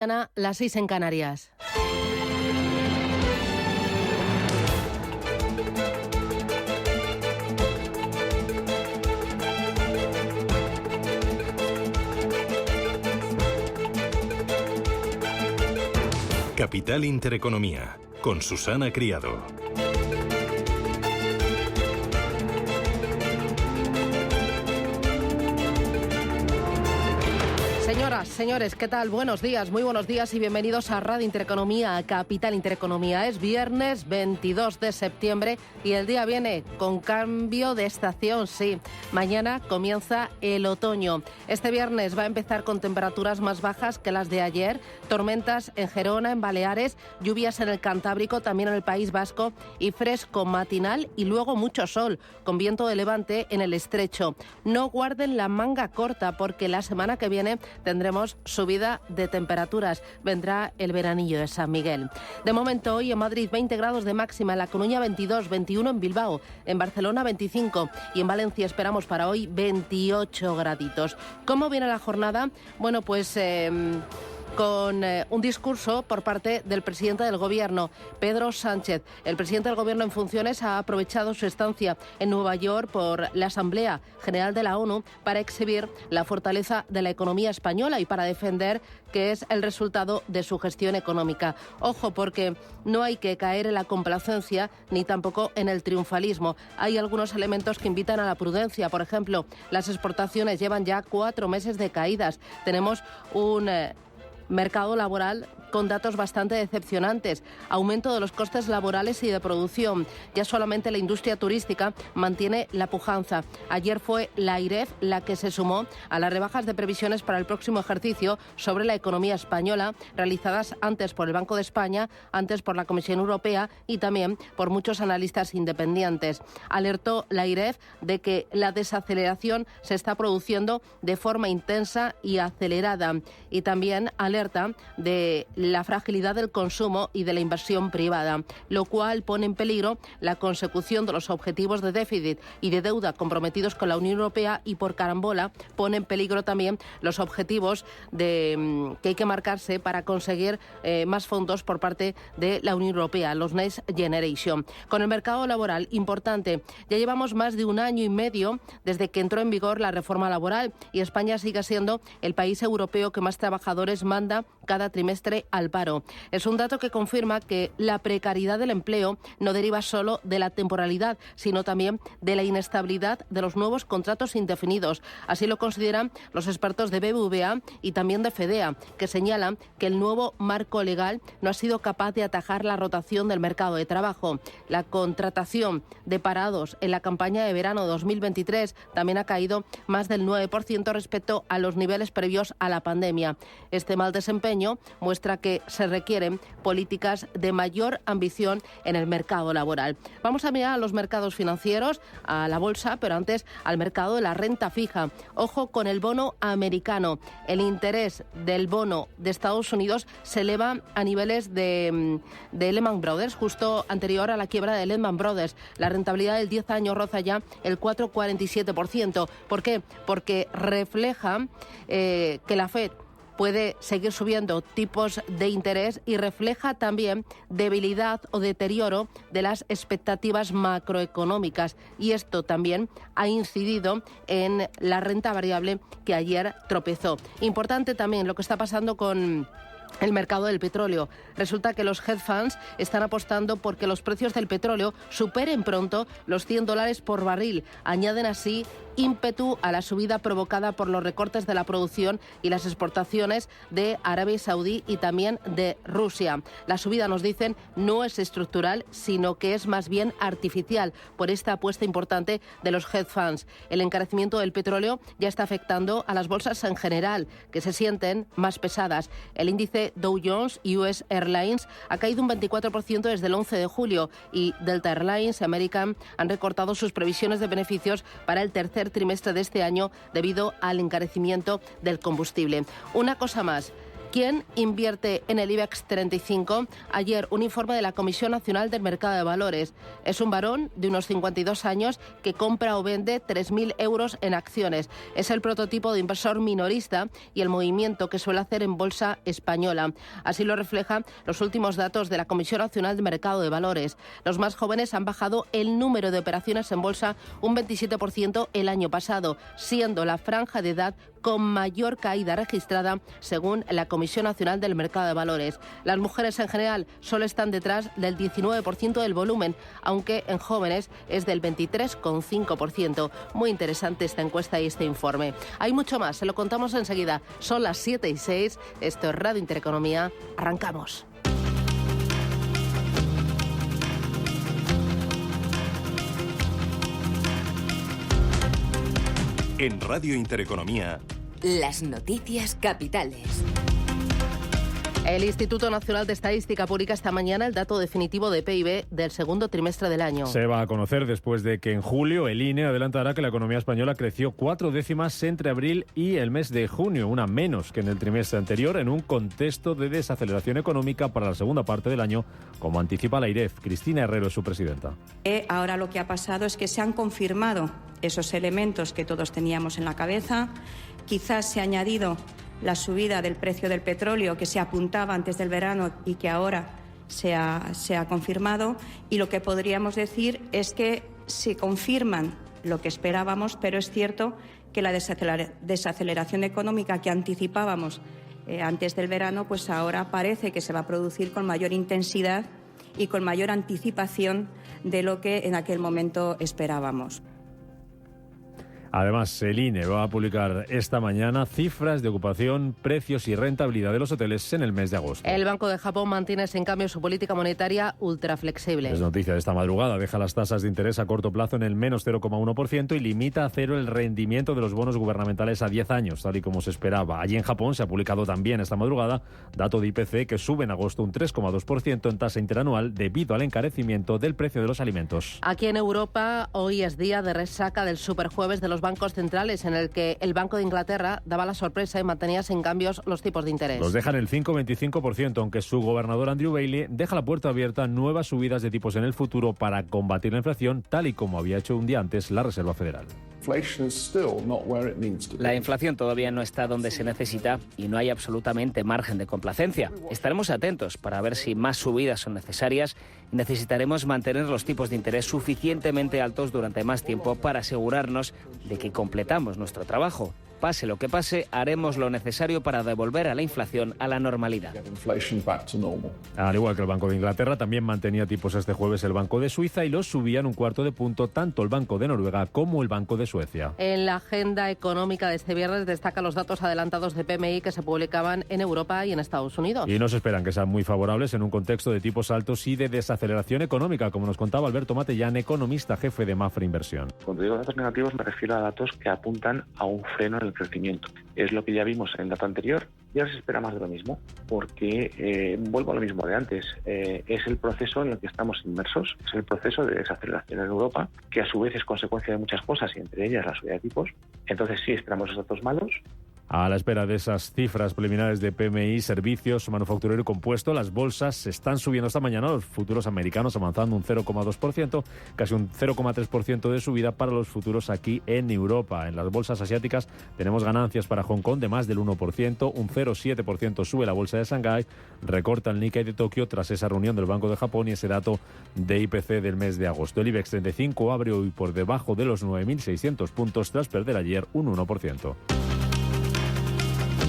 Las 6 en Canarias. Capital Intereconomía, con Susana Criado. Señoras, señores, ¿qué tal? Buenos días, muy buenos días y bienvenidos a Radio Intereconomía, a Capital Intereconomía. Es viernes 22 de septiembre y el día viene con cambio de estación, sí. Mañana comienza el otoño. Este viernes va a empezar con temperaturas más bajas que las de ayer, tormentas en Gerona, en Baleares, lluvias en el Cantábrico, también en el País Vasco y fresco matinal y luego mucho sol, con viento de levante en el estrecho. No guarden la manga corta porque la semana que viene tendremos subida de temperaturas. Vendrá el veranillo de San Miguel. De momento, hoy en Madrid 20 grados de máxima, en La Coruña 22, 21 en Bilbao, en Barcelona 25 y en Valencia esperamos para hoy 28 graditos. ¿Cómo viene la jornada? Bueno, pues con un discurso por parte del presidente del Gobierno, Pedro Sánchez. El presidente del Gobierno en funciones ha aprovechado su estancia en Nueva York por la Asamblea General de la ONU para exhibir la fortaleza de la economía española y para defender que es el resultado de su gestión económica. Ojo, porque no hay que caer en la complacencia ni tampoco en el triunfalismo. Hay algunos elementos que invitan a la prudencia. Por ejemplo, las exportaciones llevan ya 4 meses de caídas. Tenemos un mercado laboral con datos bastante decepcionantes, aumento de los costes laborales y de producción. Ya solamente la industria turística mantiene la pujanza. Ayer fue la AIREF la que se sumó a las rebajas de previsiones para el próximo ejercicio sobre la economía española, realizadas antes por el Banco de España, antes por la Comisión Europea y también por muchos analistas independientes. Alertó la AIREF de que la desaceleración se está produciendo de forma intensa y acelerada y también alerta de la fragilidad del consumo y de la inversión privada, lo cual pone en peligro la consecución de los objetivos de déficit y de deuda comprometidos con la Unión Europea y por carambola pone en peligro también los objetivos que hay que marcarse para conseguir más fondos por parte de la Unión Europea, los Next Generation. Con el mercado laboral, importante, ya llevamos más de 1 año y medio desde que entró en vigor la reforma laboral y España sigue siendo el país europeo que más trabajadores manda cada trimestre al paro. Es un dato que confirma que la precariedad del empleo no deriva solo de la temporalidad, sino también de la inestabilidad de los nuevos contratos indefinidos. Así lo consideran los expertos de BBVA y también de FEDEA, que señalan que el nuevo marco legal no ha sido capaz de atajar la rotación del mercado de trabajo. La contratación de parados en la campaña de verano 2023 también ha caído más del 9% respecto a los niveles previos a la pandemia. Este mal desempeño muestra que se requieren políticas de mayor ambición en el mercado laboral. Vamos a mirar a los mercados financieros, a la bolsa, pero antes al mercado de la renta fija. Ojo con el bono americano. El interés del bono de Estados Unidos se eleva a niveles de Lehman Brothers, justo anterior a la quiebra de Lehman Brothers. La rentabilidad del 10 años roza ya el 4,47%. ¿Por qué? Porque refleja que la FED puede seguir subiendo tipos de interés y refleja también debilidad o deterioro de las expectativas macroeconómicas. Y esto también ha incidido en la renta variable que ayer tropezó. Importante también lo que está pasando con el mercado del petróleo. Resulta que los hedge funds están apostando por que los precios del petróleo superen pronto los $100 por barril. Añaden así ímpetu a la subida provocada por los recortes de la producción y las exportaciones de Arabia Saudí y también de Rusia. La subida, nos dicen, no es estructural, sino que es más bien artificial por esta apuesta importante de los hedge funds. El encarecimiento del petróleo ya está afectando a las bolsas en general, que se sienten más pesadas. El índice Dow Jones US Airlines ha caído un 24% desde el 11 de julio y Delta Airlines y American han recortado sus previsiones de beneficios para el tercer trimestre de este año debido al encarecimiento del combustible. Una cosa más. ¿Quién invierte en el IBEX 35? Ayer, un informe de la Comisión Nacional del Mercado de Valores. Es un varón de unos 52 años que compra o vende 3.000 euros en acciones. Es el prototipo de inversor minorista y el movimiento que suele hacer en bolsa española. Así lo reflejan los últimos datos de la Comisión Nacional del Mercado de Valores. Los más jóvenes han bajado el número de operaciones en bolsa un 27% el año pasado, siendo la franja de edad con mayor caída registrada según la Comisión Nacional del Mercado de Valores. Las mujeres en general solo están detrás del 19% del volumen, aunque en jóvenes es del 23,5%. Muy interesante esta encuesta y este informe. Hay mucho más, se lo contamos enseguida. Son las 7:06, esto es Radio Intereconomía, arrancamos. En Radio Intereconomía, las noticias capitales. El Instituto Nacional de Estadística publica esta mañana el dato definitivo de PIB del segundo trimestre del año. Se va a conocer después de que en julio el INE adelantará que la economía española creció 4 décimas entre abril y el mes de junio, una menos que en el trimestre anterior, en un contexto de desaceleración económica para la segunda parte del año, como anticipa la AIREF. Cristina Herrero es su presidenta. Ahora lo que ha pasado es que se han confirmado esos elementos que todos teníamos en la cabeza. Quizás se ha añadido la subida del precio del petróleo que se apuntaba antes del verano y que ahora se ha confirmado. Y lo que podríamos decir es que se confirman lo que esperábamos, pero es cierto que la desaceleración económica que anticipábamos antes del verano, pues ahora parece que se va a producir con mayor intensidad y con mayor anticipación de lo que en aquel momento esperábamos. Además, el INE va a publicar esta mañana cifras de ocupación, precios y rentabilidad de los hoteles en el mes de agosto. El Banco de Japón mantiene sin cambio su política monetaria ultraflexible. Es noticia de esta madrugada. Deja las tasas de interés a corto plazo en el menos 0,1% y limita a cero el rendimiento de los bonos gubernamentales a 10 años, tal y como se esperaba. Allí en Japón se ha publicado también esta madrugada dato de IPC que sube en agosto un 3,2% en tasa interanual debido al encarecimiento del precio de los alimentos. Aquí en Europa hoy es día de resaca del superjueves de los bancos centrales, en el que el Banco de Inglaterra daba la sorpresa y mantenía sin cambios los tipos de interés. Los dejan el 5,25%, aunque su gobernador Andrew Bailey deja la puerta abierta a nuevas subidas de tipos en el futuro para combatir la inflación, tal y como había hecho un día antes la Reserva Federal. La inflación todavía no está donde se necesita y no hay absolutamente margen de complacencia. Estaremos atentos para ver si más subidas son necesarias y necesitaremos mantener los tipos de interés suficientemente altos durante más tiempo para asegurarnos de que completamos nuestro trabajo. Pase lo que pase, haremos lo necesario para devolver a la inflación a la normalidad. Al igual que el Banco de Inglaterra, también mantenía tipos este jueves el Banco de Suiza y los subían un cuarto de punto tanto el Banco de Noruega como el Banco de Suecia. En la agenda económica de este viernes destacan los datos adelantados de PMI que se publicaban en Europa y en Estados Unidos. Y no se esperan que sean muy favorables en un contexto de tipos altos y de desaceleración económica, como nos contaba Alberto Matellán, economista jefe de Mafre Inversión. Cuando digo datos negativos me refiero a datos que apuntan a un freno en el crecimiento. Es lo que ya vimos en el dato anterior y ahora se espera más de lo mismo, porque vuelvo a lo mismo de antes. Es el proceso en el que estamos inmersos, es el proceso de desaceleración en Europa, que a su vez es consecuencia de muchas cosas y entre ellas la subida de tipos. Entonces sí esperamos esos datos malos. A la espera de esas cifras preliminares de PMI, servicios, manufacturero y compuesto, las bolsas se están subiendo esta mañana, los futuros americanos avanzando un 0,2%, casi un 0,3% de subida para los futuros aquí en Europa. En las bolsas asiáticas tenemos ganancias para Hong Kong de más del 1%, un 0,7% sube la bolsa de Shanghái, recorta el Nikkei de Tokio tras esa reunión del Banco de Japón y ese dato de IPC del mes de agosto. El IBEX 35 abre hoy por debajo de los 9.600 puntos tras perder ayer un 1%.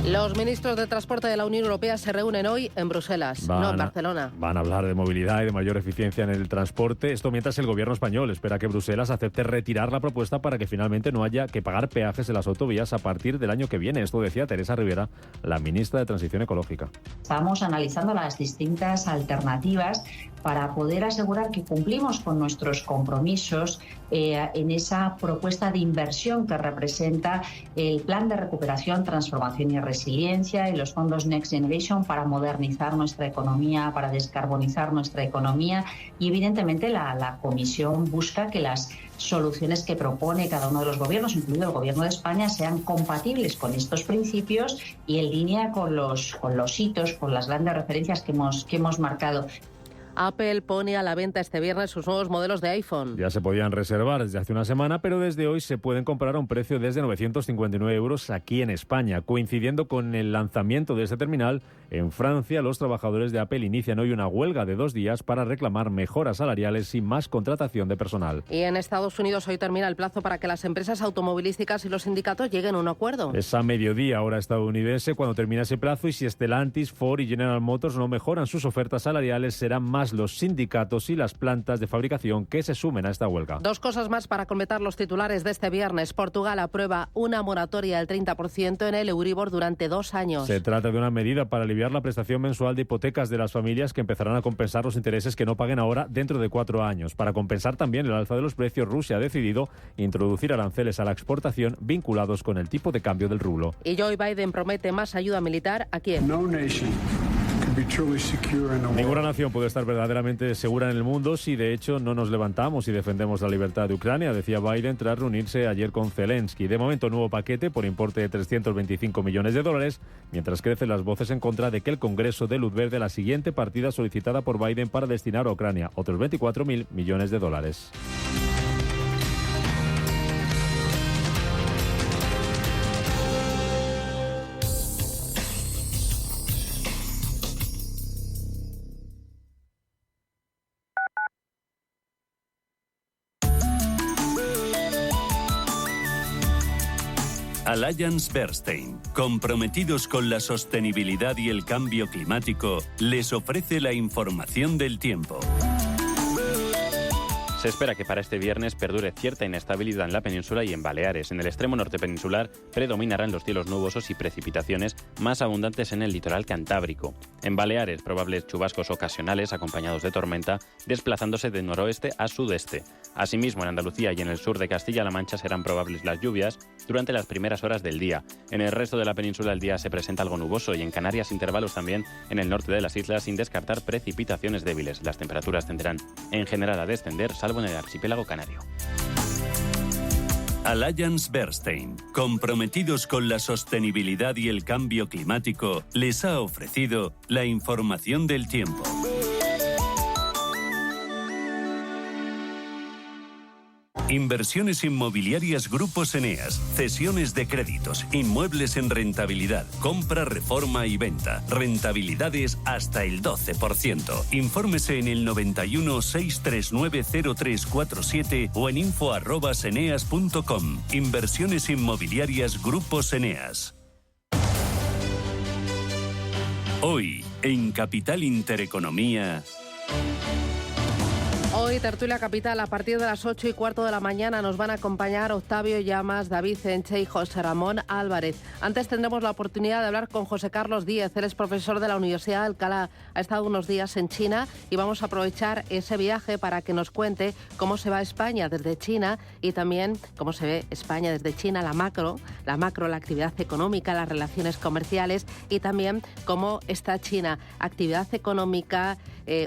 Los ministros de Transporte de la Unión Europea se reúnen hoy en Bruselas, no en Barcelona. Van a hablar de movilidad y de mayor eficiencia en el transporte. Esto mientras el gobierno español espera que Bruselas acepte retirar la propuesta para que finalmente no haya que pagar peajes en las autovías a partir del año que viene. Esto decía Teresa Rivera, la ministra de Transición Ecológica. Estamos analizando las distintas alternativas para poder asegurar que cumplimos con nuestros compromisos en esa propuesta de inversión que representa el Plan de Recuperación, Transformación y resiliencia y los fondos Next Generation para modernizar nuestra economía, para descarbonizar nuestra economía, y evidentemente la Comisión busca que las soluciones que propone cada uno de los gobiernos, incluido el Gobierno de España, sean compatibles con estos principios y en línea con los hitos, con las grandes referencias que hemos marcado. Apple pone a la venta este viernes sus nuevos modelos de iPhone. Ya se podían reservar desde hace una semana, pero desde hoy se pueden comprar a un precio desde 959 euros aquí en España. Coincidiendo con el lanzamiento de este terminal, en Francia los trabajadores de Apple inician hoy una huelga de 2 días para reclamar mejoras salariales y más contratación de personal. Y en Estados Unidos hoy termina el plazo para que las empresas automovilísticas y los sindicatos lleguen a un acuerdo. Es a mediodía hora estadounidense cuando termina ese plazo, y si Stellantis, Ford y General Motors no mejoran sus ofertas salariales, serán más los sindicatos y las plantas de fabricación que se sumen a esta huelga. 2 cosas más para completar los titulares de este viernes. Portugal aprueba una moratoria del 30% en el Euribor durante 2 años. Se trata de una medida para aliviar la prestación mensual de hipotecas de las familias, que empezarán a compensar los intereses que no paguen ahora dentro de 4 años. Para compensar también el alza de los precios, Rusia ha decidido introducir aranceles a la exportación vinculados con el tipo de cambio del rublo. Y Joe Biden promete más ayuda militar a Kiev. Ninguna nación puede estar verdaderamente segura en el mundo si de hecho no nos levantamos y defendemos la libertad de Ucrania, decía Biden tras reunirse ayer con Zelensky. De momento, nuevo paquete por importe de 325 millones de dólares, mientras crecen las voces en contra de que el Congreso dé luz verde a la siguiente partida solicitada por Biden para destinar a Ucrania otros 24.000 millones de dólares. Allianz Bernstein, comprometidos con la sostenibilidad y el cambio climático, les ofrece la información del tiempo. Se espera que para este viernes perdure cierta inestabilidad en la península y en Baleares. En el extremo norte peninsular predominarán los cielos nubosos y precipitaciones más abundantes en el litoral cantábrico. En Baleares, probables chubascos ocasionales acompañados de tormenta, desplazándose de noroeste a sudeste. Asimismo, en Andalucía y en el sur de Castilla-La Mancha serán probables las lluvias durante las primeras horas del día. En el resto de la península el día se presenta algo nuboso y en Canarias intervalos también en el norte de las islas, sin descartar precipitaciones débiles. Las temperaturas tenderán en general a descender, salvo en el archipiélago canario. Allianz Bernstein, comprometidos con la sostenibilidad y el cambio climático, les ha ofrecido la información del tiempo. Inversiones inmobiliarias Grupos Eneas, cesiones de créditos, inmuebles en rentabilidad, compra, reforma y venta. Rentabilidades hasta el 12%. Infórmese en el 91 639 0347 o en info@eneas.com. Inversiones inmobiliarias Grupos Eneas. Hoy, en Capital Intereconomía. Hoy, Tertulia Capital, a partir de las 8:15 de la mañana nos van a acompañar Octavio Llamas, David Enche y José Ramón Álvarez. Antes tendremos la oportunidad de hablar con José Carlos Díez, él es profesor de la Universidad de Alcalá. Ha estado unos días en China y vamos a aprovechar ese viaje para que nos cuente cómo se va España desde China y también cómo se ve España desde China, la macro, la actividad económica, las relaciones comerciales y también cómo está China, actividad económica,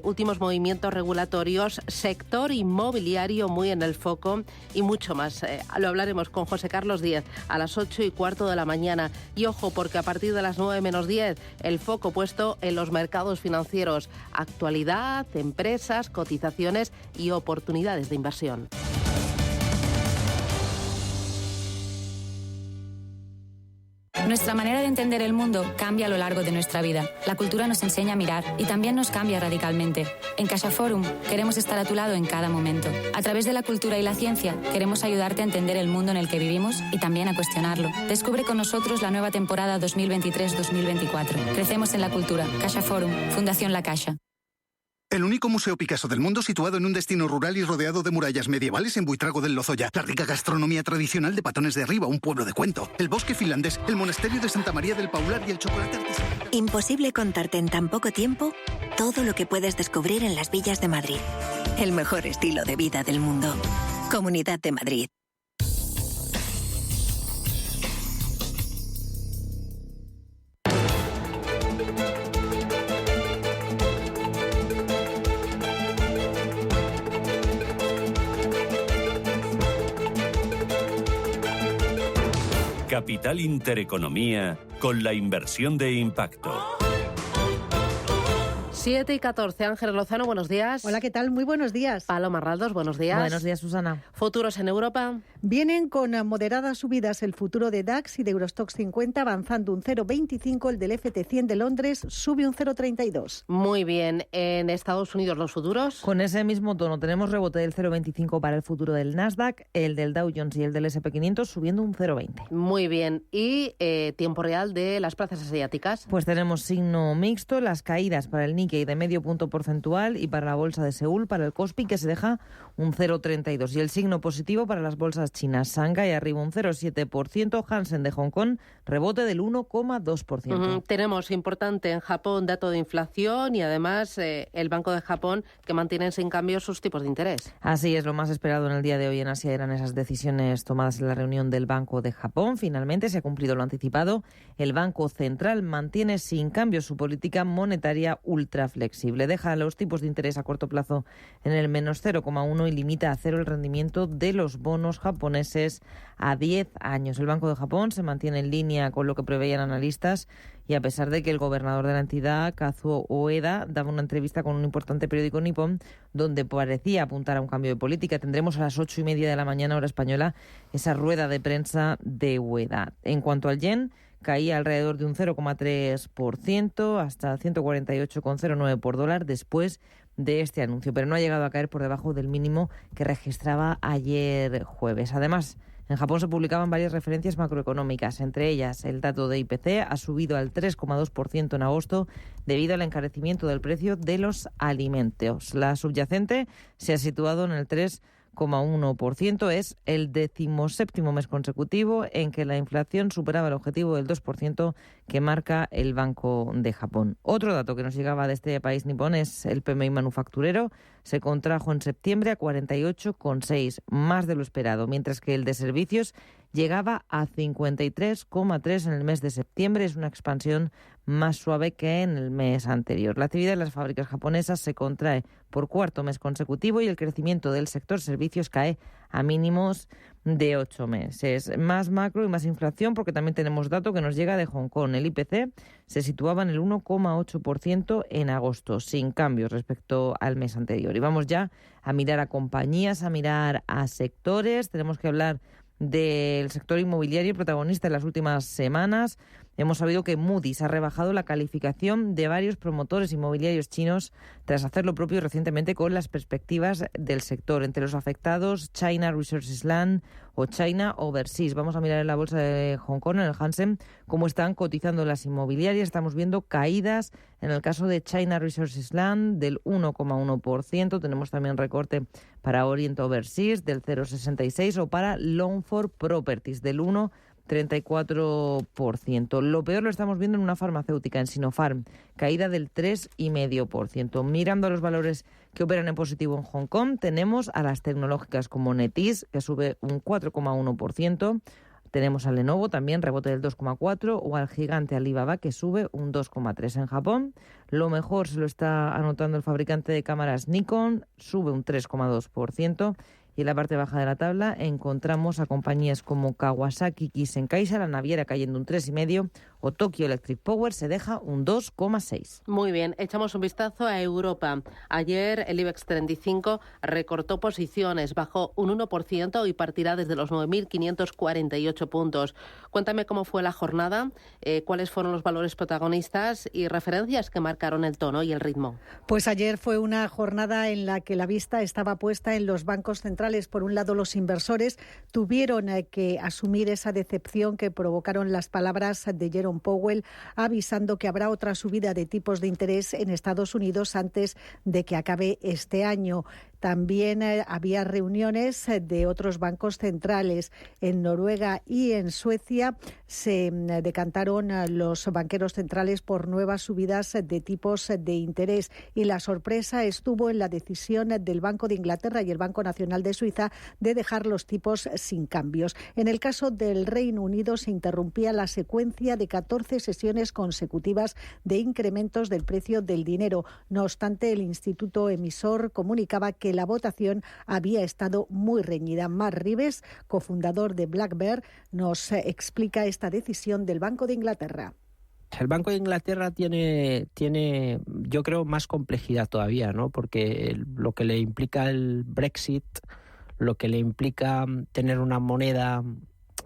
últimos movimientos regulatorios, sector inmobiliario muy en el foco y mucho más. Lo hablaremos con José Carlos Díez a las 8:15 de la mañana. Y ojo, porque a partir de las 9 menos 10, el foco puesto en los mercados financieros. Actualidad, empresas, cotizaciones y oportunidades de inversión. Nuestra manera de entender el mundo cambia a lo largo de nuestra vida. La cultura nos enseña a mirar y también nos cambia radicalmente. En CaixaForum queremos estar a tu lado en cada momento. A través de la cultura y la ciencia queremos ayudarte a entender el mundo en el que vivimos y también a cuestionarlo. Descubre con nosotros la nueva temporada 2023-2024. Crecemos en la cultura. CaixaForum, Fundación La Caixa. El único museo Picasso del mundo situado en un destino rural y rodeado de murallas medievales en Buitrago del Lozoya. La rica gastronomía tradicional de Patones de Arriba, un pueblo de cuento. El bosque finlandés, el monasterio de Santa María del Paular y el chocolate artesanal. Imposible contarte en tan poco tiempo todo lo que puedes descubrir en las villas de Madrid. El mejor estilo de vida del mundo. Comunidad de Madrid. . 8 Capital Intereconomía con la inversión de impacto. 7:14, Ángeles Lozano, buenos días. Hola, ¿qué tal? Muy buenos días. Paloma Raldos, buenos días. Buenos días, Susana. Futuros en Europa. Vienen con moderadas subidas el futuro de DAX y de Eurostoxx 50, avanzando un 0,25. El del FT100 de Londres sube un 0,32. Muy bien. En Estados Unidos, los futuros. Con ese mismo tono tenemos rebote del 0,25 para el futuro del Nasdaq, el del Dow Jones y el del S&P 500 subiendo un 0,20. Muy bien. ¿Y tiempo real de las plazas asiáticas? Pues tenemos signo mixto, las caídas para el Nikkei de medio punto porcentual y para la bolsa de Seúl, para el Kospi, que se deja un 0,32. Y el signo positivo para las bolsas chinas. Shanghái arriba un 0,7%, Hansen de Hong Kong rebote del 1,2%. Tenemos importante en Japón dato de inflación y además el Banco de Japón que mantiene sin cambio sus tipos de interés. Así es, lo más esperado en el día de hoy en Asia eran esas decisiones tomadas en la reunión del Banco de Japón. Finalmente se ha cumplido lo anticipado. El Banco Central mantiene sin cambio su política monetaria ultra flexible. Deja los tipos de interés a corto plazo en el menos 0,1 y limita a cero el rendimiento de los bonos japoneses a 10 años. El Banco de Japón se mantiene en línea con lo que preveían analistas y a pesar de que el gobernador de la entidad, Kazuo Ueda, daba una entrevista con un importante periódico nipón donde parecía apuntar a un cambio de política. Tendremos a las 8:30 de la mañana, hora española, esa rueda de prensa de Ueda. En cuanto al yen, caía alrededor de un 0,3% hasta 148,09 por dólar después de este anuncio, pero no ha llegado a caer por debajo del mínimo que registraba ayer jueves. Además, en Japón se publicaban varias referencias macroeconómicas, entre ellas el dato de IPC ha subido al 3,2% en agosto debido al encarecimiento del precio de los alimentos. La subyacente se ha situado en el 3,1%. Es el 17º mes consecutivo en que la inflación superaba el objetivo del 2% que marca el Banco de Japón. Otro dato que nos llegaba de este país nipón es el PMI manufacturero. Se contrajo en septiembre a 48,6, más de lo esperado, mientras que el de servicios llegaba a 53,3 en el mes de septiembre. Es una expansión más suave que en el mes anterior. La actividad de las fábricas japonesas se contrae por cuarto mes consecutivo y el crecimiento del sector servicios cae a mínimos de 8 meses. Más macro y más inflación porque también tenemos dato que nos llega de Hong Kong. El IPC se situaba en el 1,8% en agosto, sin cambios respecto al mes anterior. Y vamos ya a mirar a compañías, a mirar a sectores. Tenemos que hablar del sector inmobiliario protagonista en las últimas semanas. Hemos sabido que Moody's ha rebajado la calificación de varios promotores inmobiliarios chinos tras hacer lo propio recientemente con las perspectivas del sector. Entre los afectados, China Resources Land o China Overseas. Vamos a mirar en la bolsa de Hong Kong, en el Hansen, cómo están cotizando las inmobiliarias. Estamos viendo caídas en el caso de China Resources Land del 1,1%. Tenemos también recorte para Orient Overseas del 0,66% o para Longford Properties del 1,34%. Lo peor lo estamos viendo en una farmacéutica, en Sinopharm, caída del 3,5%. Mirando a los valores que operan en positivo en Hong Kong, tenemos a las tecnológicas como NetEase, que sube un 4,1%. Tenemos a Lenovo, también rebote del 2,4%, o al gigante Alibaba, que sube un 2,3%. En Japón, lo mejor se lo está anotando el fabricante de cámaras Nikon, sube un 3,2%. Y en la parte baja de la tabla encontramos a compañías como Kawasaki Kisen-Kaisa, la naviera cayendo un 3,5%, o Tokyo Electric Power se deja un 2,6%. Muy bien, echamos un vistazo a Europa. Ayer el IBEX 35 recortó posiciones, bajó un 1% y partirá desde los 9.548 puntos. Cuéntame cómo fue la jornada, cuáles fueron los valores protagonistas y referencias que marcaron el tono y el ritmo. Pues ayer fue una jornada en la que la vista estaba puesta en los bancos centrales. Por un lado, los inversores tuvieron que asumir esa decepción que provocaron las palabras de Jerome Powell avisando que habrá otra subida de tipos de interés en Estados Unidos antes de que acabe este año. También había reuniones de otros bancos centrales. En Noruega y en Suecia se decantaron los banqueros centrales por nuevas subidas de tipos de interés. Y la sorpresa estuvo en la decisión del Banco de Inglaterra y el Banco Nacional de Suiza de dejar los tipos sin cambios. En el caso del Reino Unido se interrumpía la secuencia de 14 sesiones consecutivas de incrementos del precio del dinero. No obstante, el instituto emisor comunicaba que que la votación había estado muy reñida. Mark Rives, cofundador de Black Bear, nos explica esta decisión del Banco de Inglaterra. El Banco de Inglaterra tiene, yo creo, más complejidad todavía, ¿no? Porque lo que le implica el Brexit, lo que le implica tener una moneda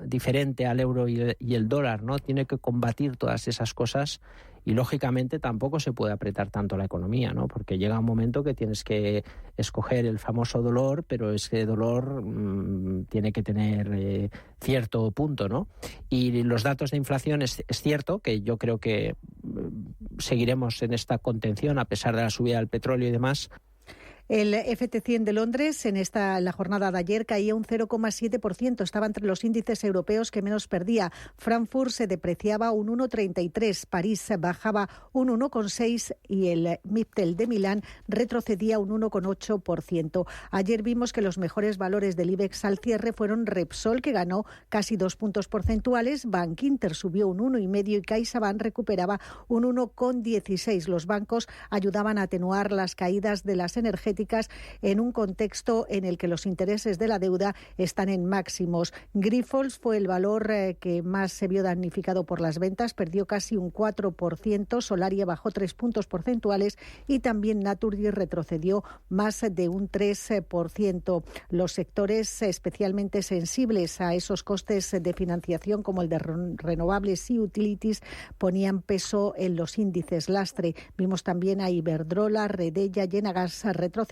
diferente al euro y el dólar, ¿no? Tiene que combatir todas esas cosas y, lógicamente, tampoco se puede apretar tanto la economía, ¿no? Porque llega un momento que tienes que escoger el famoso dolor, pero ese dolor tiene que tener cierto punto, ¿no? Y los datos de inflación es cierto que yo creo que seguiremos en esta contención a pesar de la subida del petróleo y demás. El FT100 de Londres en la jornada de ayer caía un 0,7%. Estaba entre los índices europeos que menos perdía. Frankfurt se depreciaba un 1,33%, París bajaba un 1,6% y el MIPTEL de Milán retrocedía un 1,8%. Ayer vimos que los mejores valores del IBEX al cierre fueron Repsol, que ganó casi 2 puntos porcentuales, Bankinter subió un 1,5% y CaixaBank recuperaba un 1,16%. Los bancos ayudaban a atenuar las caídas de las energéticas en un contexto en el que los intereses de la deuda están en máximos. Grifols fue el valor que más se vio damnificado por las ventas, perdió casi un 4%, Solaria bajó 3 puntos porcentuales y también Naturgy retrocedió más de un 3%. Los sectores especialmente sensibles a esos costes de financiación, como el de renovables y utilities, ponían peso en los índices lastre. Vimos también a Iberdrola, Redella y Enagas retroceder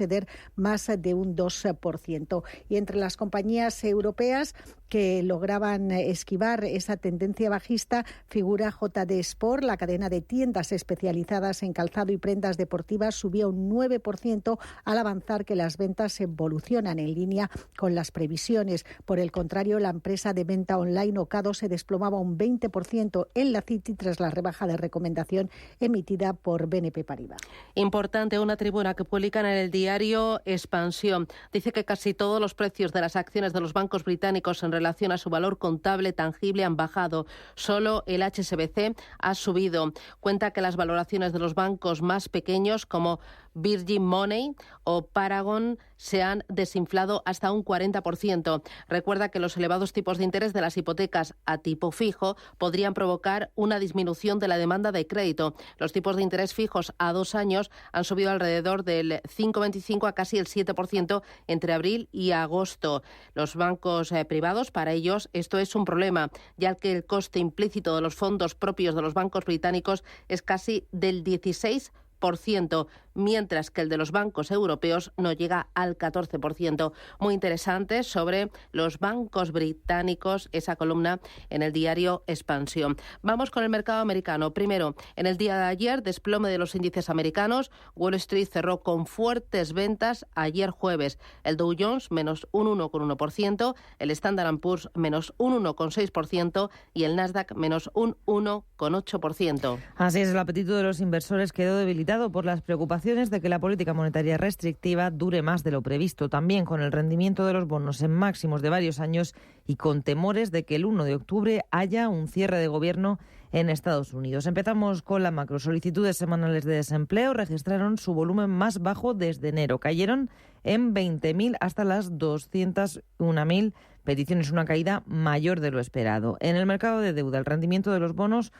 más de un 2%. Y entre las compañías europeas que lograban esquivar esa tendencia bajista figura JD Sport, la cadena de tiendas especializadas en calzado y prendas deportivas, subió un 9% al avanzar que las ventas evolucionan en línea con las previsiones. Por el contrario, la empresa de venta online Ocado se desplomaba un 20% en la City tras la rebaja de recomendación emitida por BNP Paribas. Importante, una tribuna que publican en el diario Expansión. Dice que casi todos los precios de las acciones de los bancos británicos en relación a su valor contable tangible han bajado. Solo el HSBC ha subido. Cuenta que las valoraciones de los bancos más pequeños como Virgin Money o Paragon se han desinflado hasta un 40%. Recuerda que los elevados tipos de interés de las hipotecas a tipo fijo podrían provocar una disminución de la demanda de crédito. Los tipos de interés fijos a 2 años han subido alrededor del 5,25 a casi el 7% entre abril y agosto. Los bancos privados, para ellos esto es un problema, ya que el coste implícito de los fondos propios de los bancos británicos es casi del 16%, mientras que el de los bancos europeos no llega al 14%. Muy interesante sobre los bancos británicos, esa columna en el diario Expansión. Vamos con el mercado americano. Primero, en el día de ayer, desplome de los índices americanos. Wall Street cerró con fuertes ventas ayer jueves. El Dow Jones menos un 1,1%, el Standard & Poor's menos un 1,6% y el Nasdaq menos un 1,8%. Así es, el apetito de los inversores quedó debilitado por las preocupaciones de que la política monetaria restrictiva dure más de lo previsto, también con el rendimiento de los bonos en máximos de varios años y con temores de que el 1 de octubre haya un cierre de gobierno en Estados Unidos. Empezamos con la macro. Solicitudes semanales de desempleo registraron su volumen más bajo desde enero. Cayeron en 20.000 hasta las 201.000 peticiones, una caída mayor de lo esperado. En el mercado de deuda, el rendimiento de los bonos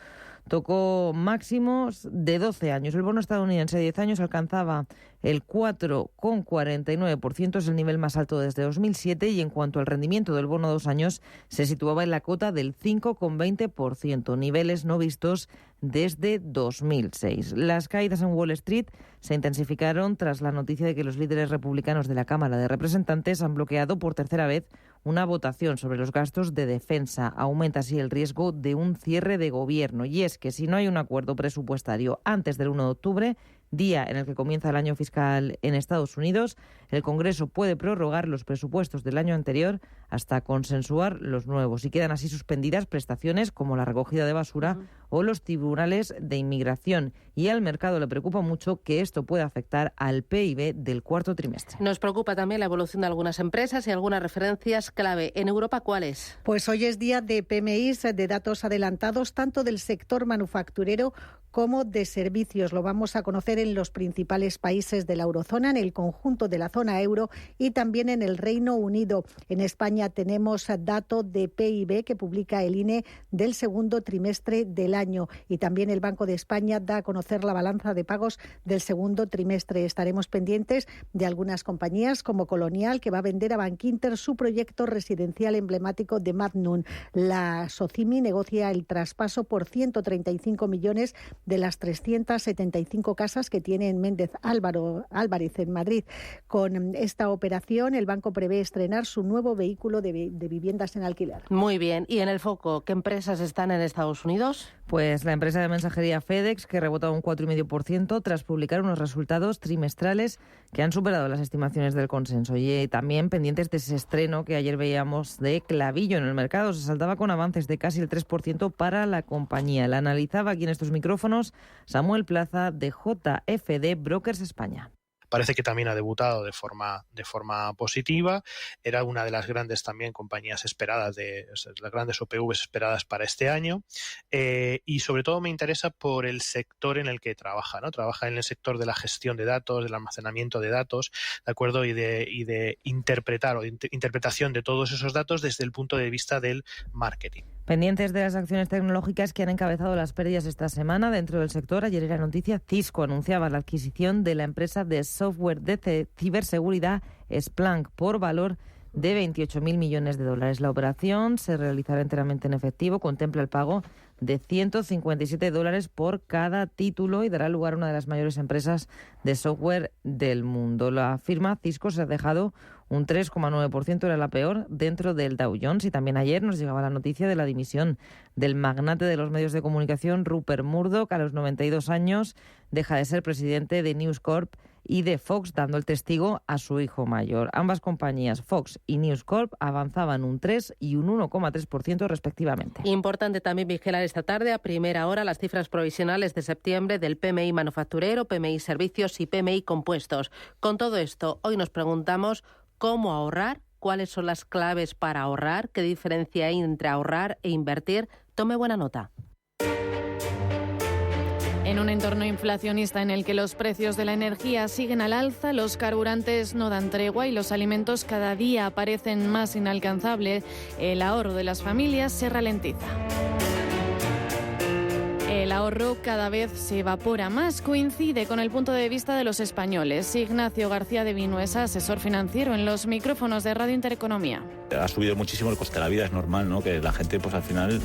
tocó máximos de 12 años. El bono estadounidense de 10 años alcanzaba el 4,49%, es el nivel más alto desde 2007, y en cuanto al rendimiento del bono de 2 años se situaba en la cota del 5,20%, niveles no vistos desde 2006. Las caídas en Wall Street se intensificaron tras la noticia de que los líderes republicanos de la Cámara de Representantes han bloqueado por tercera vez una votación sobre los gastos de defensa. Aumenta así el riesgo de un cierre de gobierno. Y es que si no hay un acuerdo presupuestario antes del 1 de octubre, día en el que comienza el año fiscal en Estados Unidos, el Congreso puede prorrogar los presupuestos del año anterior hasta consensuar los nuevos. Y quedan así suspendidas prestaciones como la recogida de basura o los tribunales de inmigración. Y al mercado le preocupa mucho que esto pueda afectar al PIB del cuarto trimestre. Nos preocupa también la evolución de algunas empresas y algunas referencias clave. ¿En Europa cuáles? Pues hoy es día de PMIs, de datos adelantados, tanto del sector manufacturero como de servicios. Lo vamos a conocer en los principales países de la eurozona, en el conjunto de la zona euro y también en el Reino Unido. En España tenemos dato de PIB que publica el INE del segundo trimestre del año, y también el Banco de España da a conocer la balanza de pagos del segundo trimestre. Estaremos pendientes de algunas compañías como Colonial, que va a vender a Bankinter su proyecto residencial emblemático de Madnun. La Socimi negocia el traspaso por 135 millones de las 375 casas que tiene en Méndez Álvarez en Madrid. Con esta operación, el banco prevé estrenar su nuevo vehículo de viviendas en alquiler. Muy bien. ¿Y en el foco, qué empresas están en Estados Unidos? Pues la empresa de mensajería FedEx, que rebota un 4,5% tras publicar unos resultados trimestrales que han superado las estimaciones del consenso. Y también pendientes de ese estreno que ayer veíamos de Clavillo en el mercado. Se saltaba con avances de casi el 3% para la compañía. La analizaba aquí en estos micrófonos Samuel Plaza, de JFD Brokers España. Parece que también ha debutado de forma positiva. Era una de las grandes también compañías esperadas, las grandes OPVs esperadas para este año. Y sobre todo me interesa por el sector en el que trabaja, ¿no? Trabaja en el sector de la gestión de datos, del almacenamiento de datos, ¿de acuerdo? Y de interpretación de todos esos datos desde el punto de vista del marketing. Pendientes de las acciones tecnológicas que han encabezado las pérdidas esta semana dentro del sector. Ayer era noticia, Cisco anunciaba la adquisición de la empresa de software de ciberseguridad Splunk por valor de $28.000 millones. La operación se realizará enteramente en efectivo, contempla el pago de $157 por cada título y dará lugar a una de las mayores empresas de software del mundo. La firma Cisco se ha dejado un 3,9%, era la peor dentro del Dow Jones. Y también ayer nos llegaba la noticia de la dimisión del magnate de los medios de comunicación, Rupert Murdoch. A los 92 años deja de ser presidente de News Corp y de Fox, dando el testigo a su hijo mayor. Ambas compañías, Fox y News Corp, avanzaban un 3 y un 1,3% respectivamente. Importante también vigilar esta tarde a primera hora las cifras provisionales de septiembre del PMI manufacturero, PMI servicios y PMI compuestos. Con todo esto, hoy nos preguntamos cómo ahorrar, cuáles son las claves para ahorrar, qué diferencia hay entre ahorrar e invertir. Tome buena nota. En un entorno inflacionista en el que los precios de la energía siguen al alza, los carburantes no dan tregua y los alimentos cada día parecen más inalcanzables, el ahorro de las familias se ralentiza. El ahorro cada vez se evapora más, coincide con el punto de vista de los españoles. Ignacio García de Vinuesa, asesor financiero, en los micrófonos de Radio Intereconomía. Ha subido muchísimo el coste de la vida, es normal, ¿no?, que la gente pues al final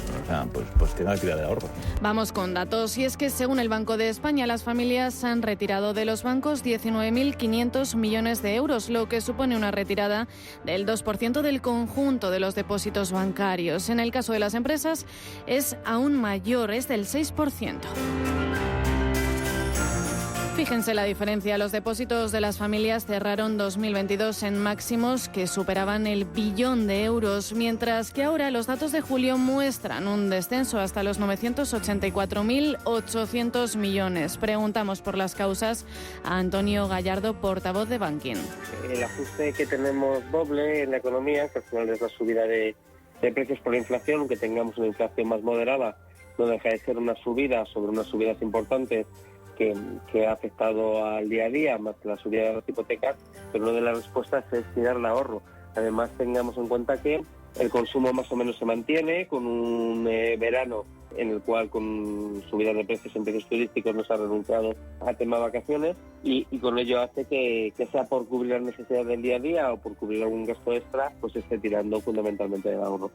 pues tenga que tirar de ahorro. Vamos con datos, y es que según el Banco de España, las familias han retirado de los bancos 19.500 millones de euros, lo que supone una retirada del 2% del conjunto de los depósitos bancarios. En el caso de las empresas es aún mayor, es del 6%. Fíjense la diferencia. Los depósitos de las familias cerraron 2022 en máximos que superaban el billón de euros, mientras que ahora los datos de julio muestran un descenso hasta los 984.800 millones. Preguntamos por las causas a Antonio Gallardo, portavoz de Banking. El ajuste que tenemos doble en la economía, que al final es la subida de precios por la inflación, aunque tengamos una inflación más moderada, no deja de ser una subida sobre unas subidas importantes que ha afectado al día a día, más que la subida de las hipotecas, pero una de las respuestas es tirar el ahorro. Además, tengamos en cuenta que el consumo más o menos se mantiene, con un verano en el cual con subidas de precios en precios turísticos no se ha renunciado al tema de vacaciones, y con ello hace que sea por cubrir las necesidades del día a día o por cubrir algún gasto extra, pues se esté tirando fundamentalmente del ahorro.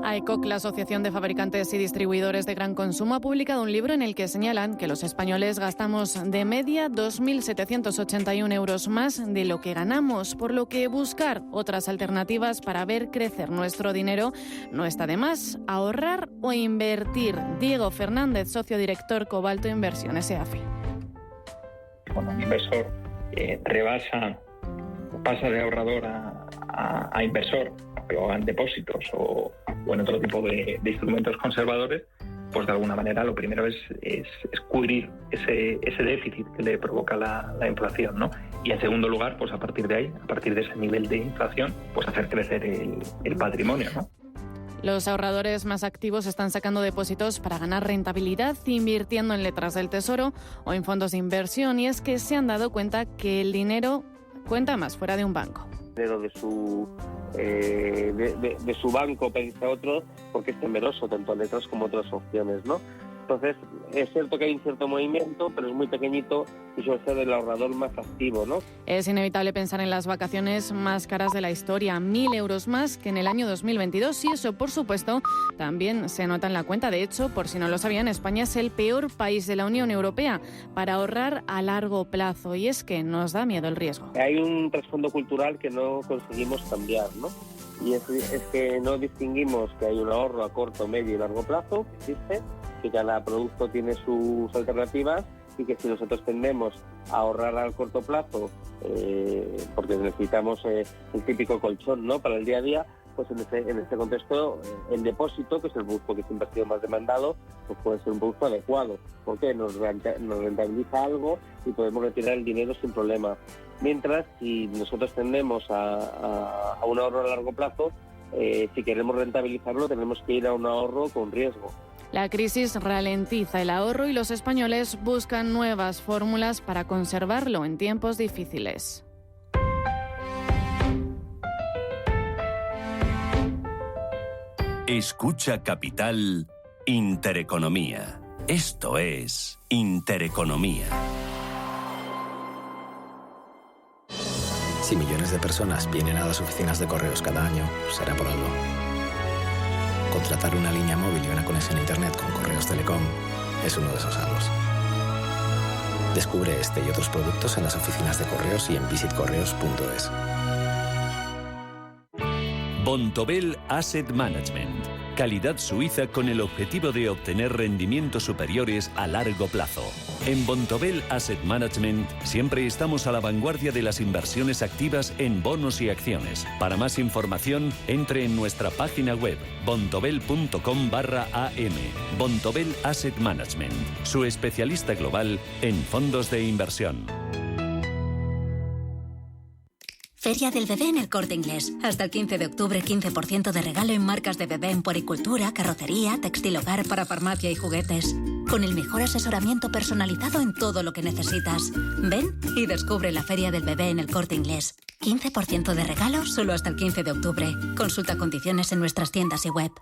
AECOC, la Asociación de Fabricantes y Distribuidores de Gran Consumo, ha publicado un libro en el que señalan que los españoles gastamos de media 2.781 euros más de lo que ganamos, por lo que buscar otras alternativas para ver crecer nuestro dinero no está de más. Ahorrar o invertir. Diego Fernández, socio director Cobalto Inversiones EAFI. Cuando un inversor pasa de ahorrador a a inversor, que lo hagan depósitos o en otro tipo de instrumentos conservadores, pues de alguna manera lo primero es cubrir ese déficit que le provoca la inflación, ¿no? Y en segundo lugar, pues a partir de ahí, a partir de ese nivel de inflación, pues hacer crecer el patrimonio, ¿no? Los ahorradores más activos están sacando depósitos para ganar rentabilidad, invirtiendo en letras del Tesoro o en fondos de inversión, y es que se han dado cuenta que el dinero cuenta más fuera de un banco. Dinero de su banco pedirse a otro porque es temeroso tanto a letras como otras opciones, ¿no? Entonces, es cierto que hay un cierto movimiento, pero es muy pequeñito y suele ser el ahorrador más activo, ¿no? Es inevitable pensar en las vacaciones más caras de la historia, 1.000 euros más que en el año 2022, y eso, por supuesto, también se nota en la cuenta. De hecho, por si no lo sabían, España es el peor país de la Unión Europea para ahorrar a largo plazo, y es que nos da miedo el riesgo. Hay un trasfondo cultural que no conseguimos cambiar, ¿no? Y es que no distinguimos que hay un ahorro a corto, medio y largo plazo, que existe, que cada producto tiene sus alternativas, y que si nosotros tendemos a ahorrar al corto plazo, porque necesitamos el típico colchón, ¿no?, para el día a día, pues en este contexto el depósito, que es el producto que siempre ha sido más demandado, pues puede ser un producto adecuado, porque nos rentabiliza algo y podemos retirar el dinero sin problema. Mientras, si nosotros tendemos a un ahorro a largo plazo, si queremos rentabilizarlo tenemos que ir a un ahorro con riesgo. La crisis ralentiza el ahorro y los españoles buscan nuevas fórmulas para conservarlo en tiempos difíciles. Escucha Capital Intereconomía. Esto es Intereconomía. Si millones de personas vienen a las oficinas de correos cada año, será por algo. Contratar una línea móvil y una conexión a Internet con Correos Telecom es uno de esos algos. Descubre este y otros productos en las oficinas de correos y en visitcorreos.es. Bontobel Asset Management. Calidad suiza con el objetivo de obtener rendimientos superiores a largo plazo. En Bontobel Asset Management siempre estamos a la vanguardia de las inversiones activas en bonos y acciones. Para más información, entre en nuestra página web bontobel.com/am. Bontobel Asset Management, su especialista global en fondos de inversión. Feria del Bebé en El Corte Inglés. Hasta el 15 de octubre, 15% de regalo en marcas de bebé en puericultura, carrocería, textil hogar, para farmacia y juguetes. Con el mejor asesoramiento personalizado en todo lo que necesitas. Ven y descubre la Feria del Bebé en El Corte Inglés. 15% de regalo solo hasta el 15 de octubre. Consulta condiciones en nuestras tiendas y web.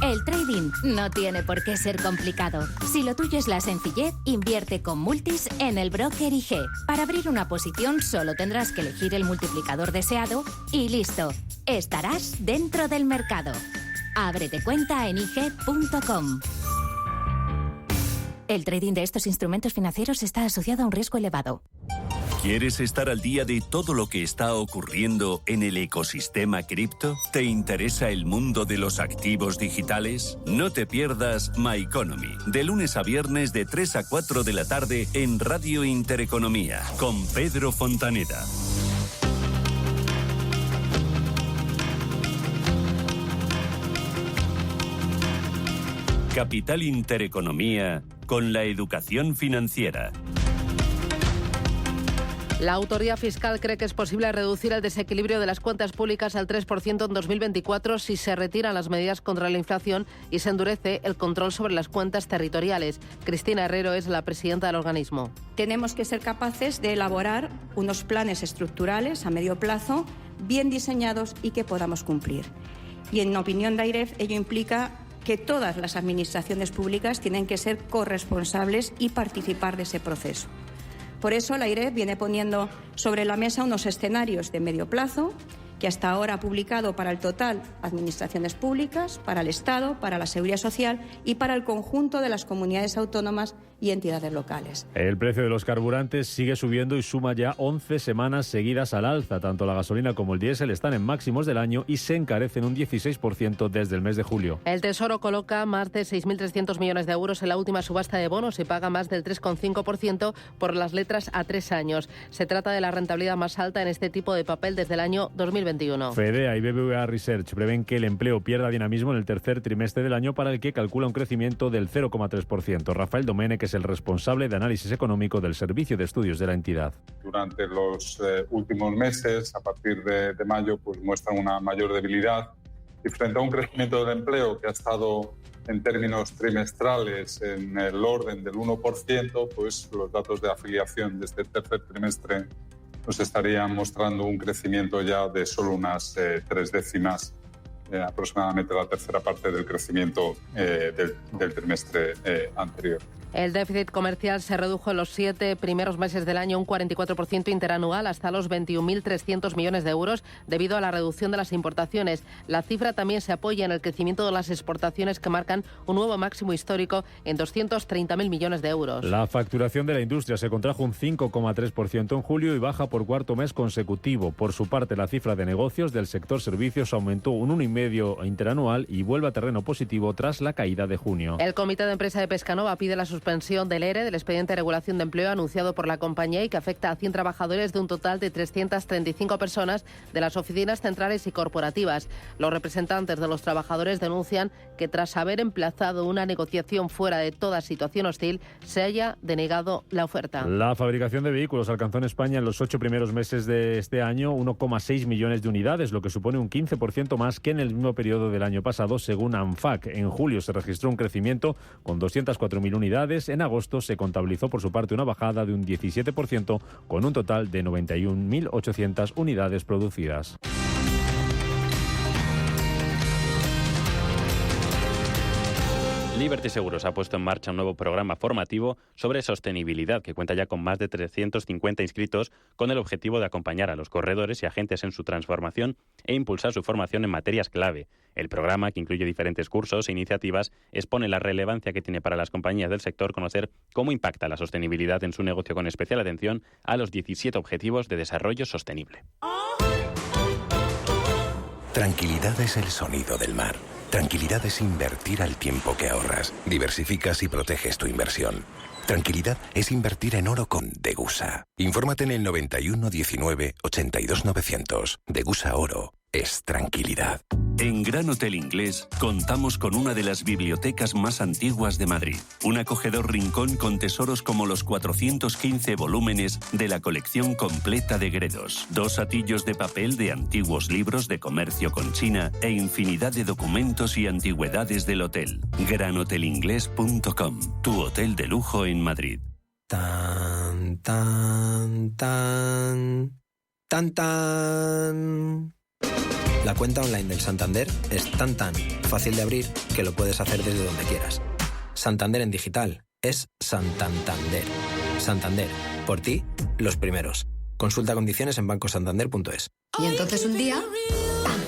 El trading no tiene por qué ser complicado. Si lo tuyo es la sencillez, invierte con Multis en el broker IG. Para abrir una posición solo tendrás que elegir el multiplicador deseado y listo. Estarás dentro del mercado. Ábrete cuenta en IG.com. El trading de estos instrumentos financieros está asociado a un riesgo elevado. ¿Quieres estar al día de todo lo que está ocurriendo en el ecosistema cripto? ¿Te interesa el mundo de los activos digitales? No te pierdas My Economy, de lunes a viernes de 3 a 4 de la tarde en Radio Intereconomía, con Pedro Fontaneda. Capital Intereconomía, con la educación financiera. La autoridad fiscal cree que es posible reducir el desequilibrio de las cuentas públicas al 3% en 2024 si se retiran las medidas contra la inflación y se endurece el control sobre las cuentas territoriales. Cristina Herrero es la presidenta del organismo. Tenemos que ser capaces de elaborar unos planes estructurales a medio plazo bien diseñados y que podamos cumplir. Y en opinión de AIREF, ello implica que todas las administraciones públicas tienen que ser corresponsables y participar de ese proceso. Por eso, la AIREF viene poniendo sobre la mesa unos escenarios de medio plazo que hasta ahora ha publicado para el total administraciones públicas, para el Estado, para la Seguridad Social y para el conjunto de las comunidades autónomas y entidades locales. El precio de los carburantes sigue subiendo y suma ya 11 semanas seguidas al alza. Tanto la gasolina como el diésel están en máximos del año y se encarecen un 16% desde el mes de julio. El Tesoro coloca más de 6.300 millones de euros en la última subasta de bonos y paga más del 3,5% por las letras a 3 años. Se trata de la rentabilidad más alta en este tipo de papel desde el año 2021. Fedea y BBVA Research prevén que el empleo pierda dinamismo en el tercer trimestre del año, para el que calcula un crecimiento del 0,3%. Rafael Domènech es el responsable de análisis económico del Servicio de Estudios de la entidad. Durante los últimos meses, a partir de mayo, pues muestran una mayor debilidad, y frente a un crecimiento del empleo que ha estado en términos trimestrales en el orden del 1%, pues los datos de afiliación de este tercer trimestre nos estarían mostrando un crecimiento ya de solo unas 3 décimas, aproximadamente la tercera parte del crecimiento del trimestre anterior. El déficit comercial se redujo en los 7 primeros meses del año un 44% interanual hasta los 21.300 millones de euros debido a la reducción de las importaciones. La cifra también se apoya en el crecimiento de las exportaciones, que marcan un nuevo máximo histórico en 230.000 millones de euros. La facturación de la industria se contrajo un 5,3% en julio y baja por cuarto mes consecutivo. Por su parte, la cifra de negocios del sector servicios aumentó un 1,5% interanual y vuelve a terreno positivo tras la caída de junio. El Comité de Empresa de Pescanova pide la suspensión del ERE, del expediente de regulación de empleo anunciado por la compañía y que afecta a 100 trabajadores de un total de 335 personas de las oficinas centrales y corporativas. Los representantes de los trabajadores denuncian que tras haber emplazado una negociación fuera de toda situación hostil, se haya denegado la oferta. La fabricación de vehículos alcanzó en España en los 8 primeros meses de este año 1,6 millones de unidades, lo que supone un 15% más que en el mismo periodo del año pasado, según ANFAC. En julio se registró un crecimiento con 204.000 unidades. En agosto se contabilizó por su parte una bajada de un 17%, con un total de 91.800 unidades producidas. Liberty Seguros ha puesto en marcha un nuevo programa formativo sobre sostenibilidad que cuenta ya con más de 350 inscritos, con el objetivo de acompañar a los corredores y agentes en su transformación e impulsar su formación en materias clave. El programa, que incluye diferentes cursos e iniciativas, expone la relevancia que tiene para las compañías del sector conocer cómo impacta la sostenibilidad en su negocio, con especial atención a los 17 Objetivos de Desarrollo Sostenible. Tranquilidad es el sonido del mar. Tranquilidad es invertir al tiempo que ahorras. Diversificas y proteges tu inversión. Tranquilidad es invertir en oro con Degusa. Infórmate en el 91 19 82 900. Degusa Oro es tranquilidad. En Gran Hotel Inglés contamos con una de las bibliotecas más antiguas de Madrid. Un acogedor rincón con tesoros como los 415 volúmenes de la colección completa de Gredos, 2 atillos de papel de antiguos libros de comercio con China e infinidad de documentos y antigüedades del hotel. GranHotelInglés.com, tu hotel de lujo en Madrid. Tan, tan, tan, tan, tan. La cuenta online del Santander es tan fácil de abrir que lo puedes hacer desde donde quieras. Santander en digital es Santander. Santander, por ti, los primeros. Consulta condiciones en bancosantander.es. Y entonces un día, ¡pam!,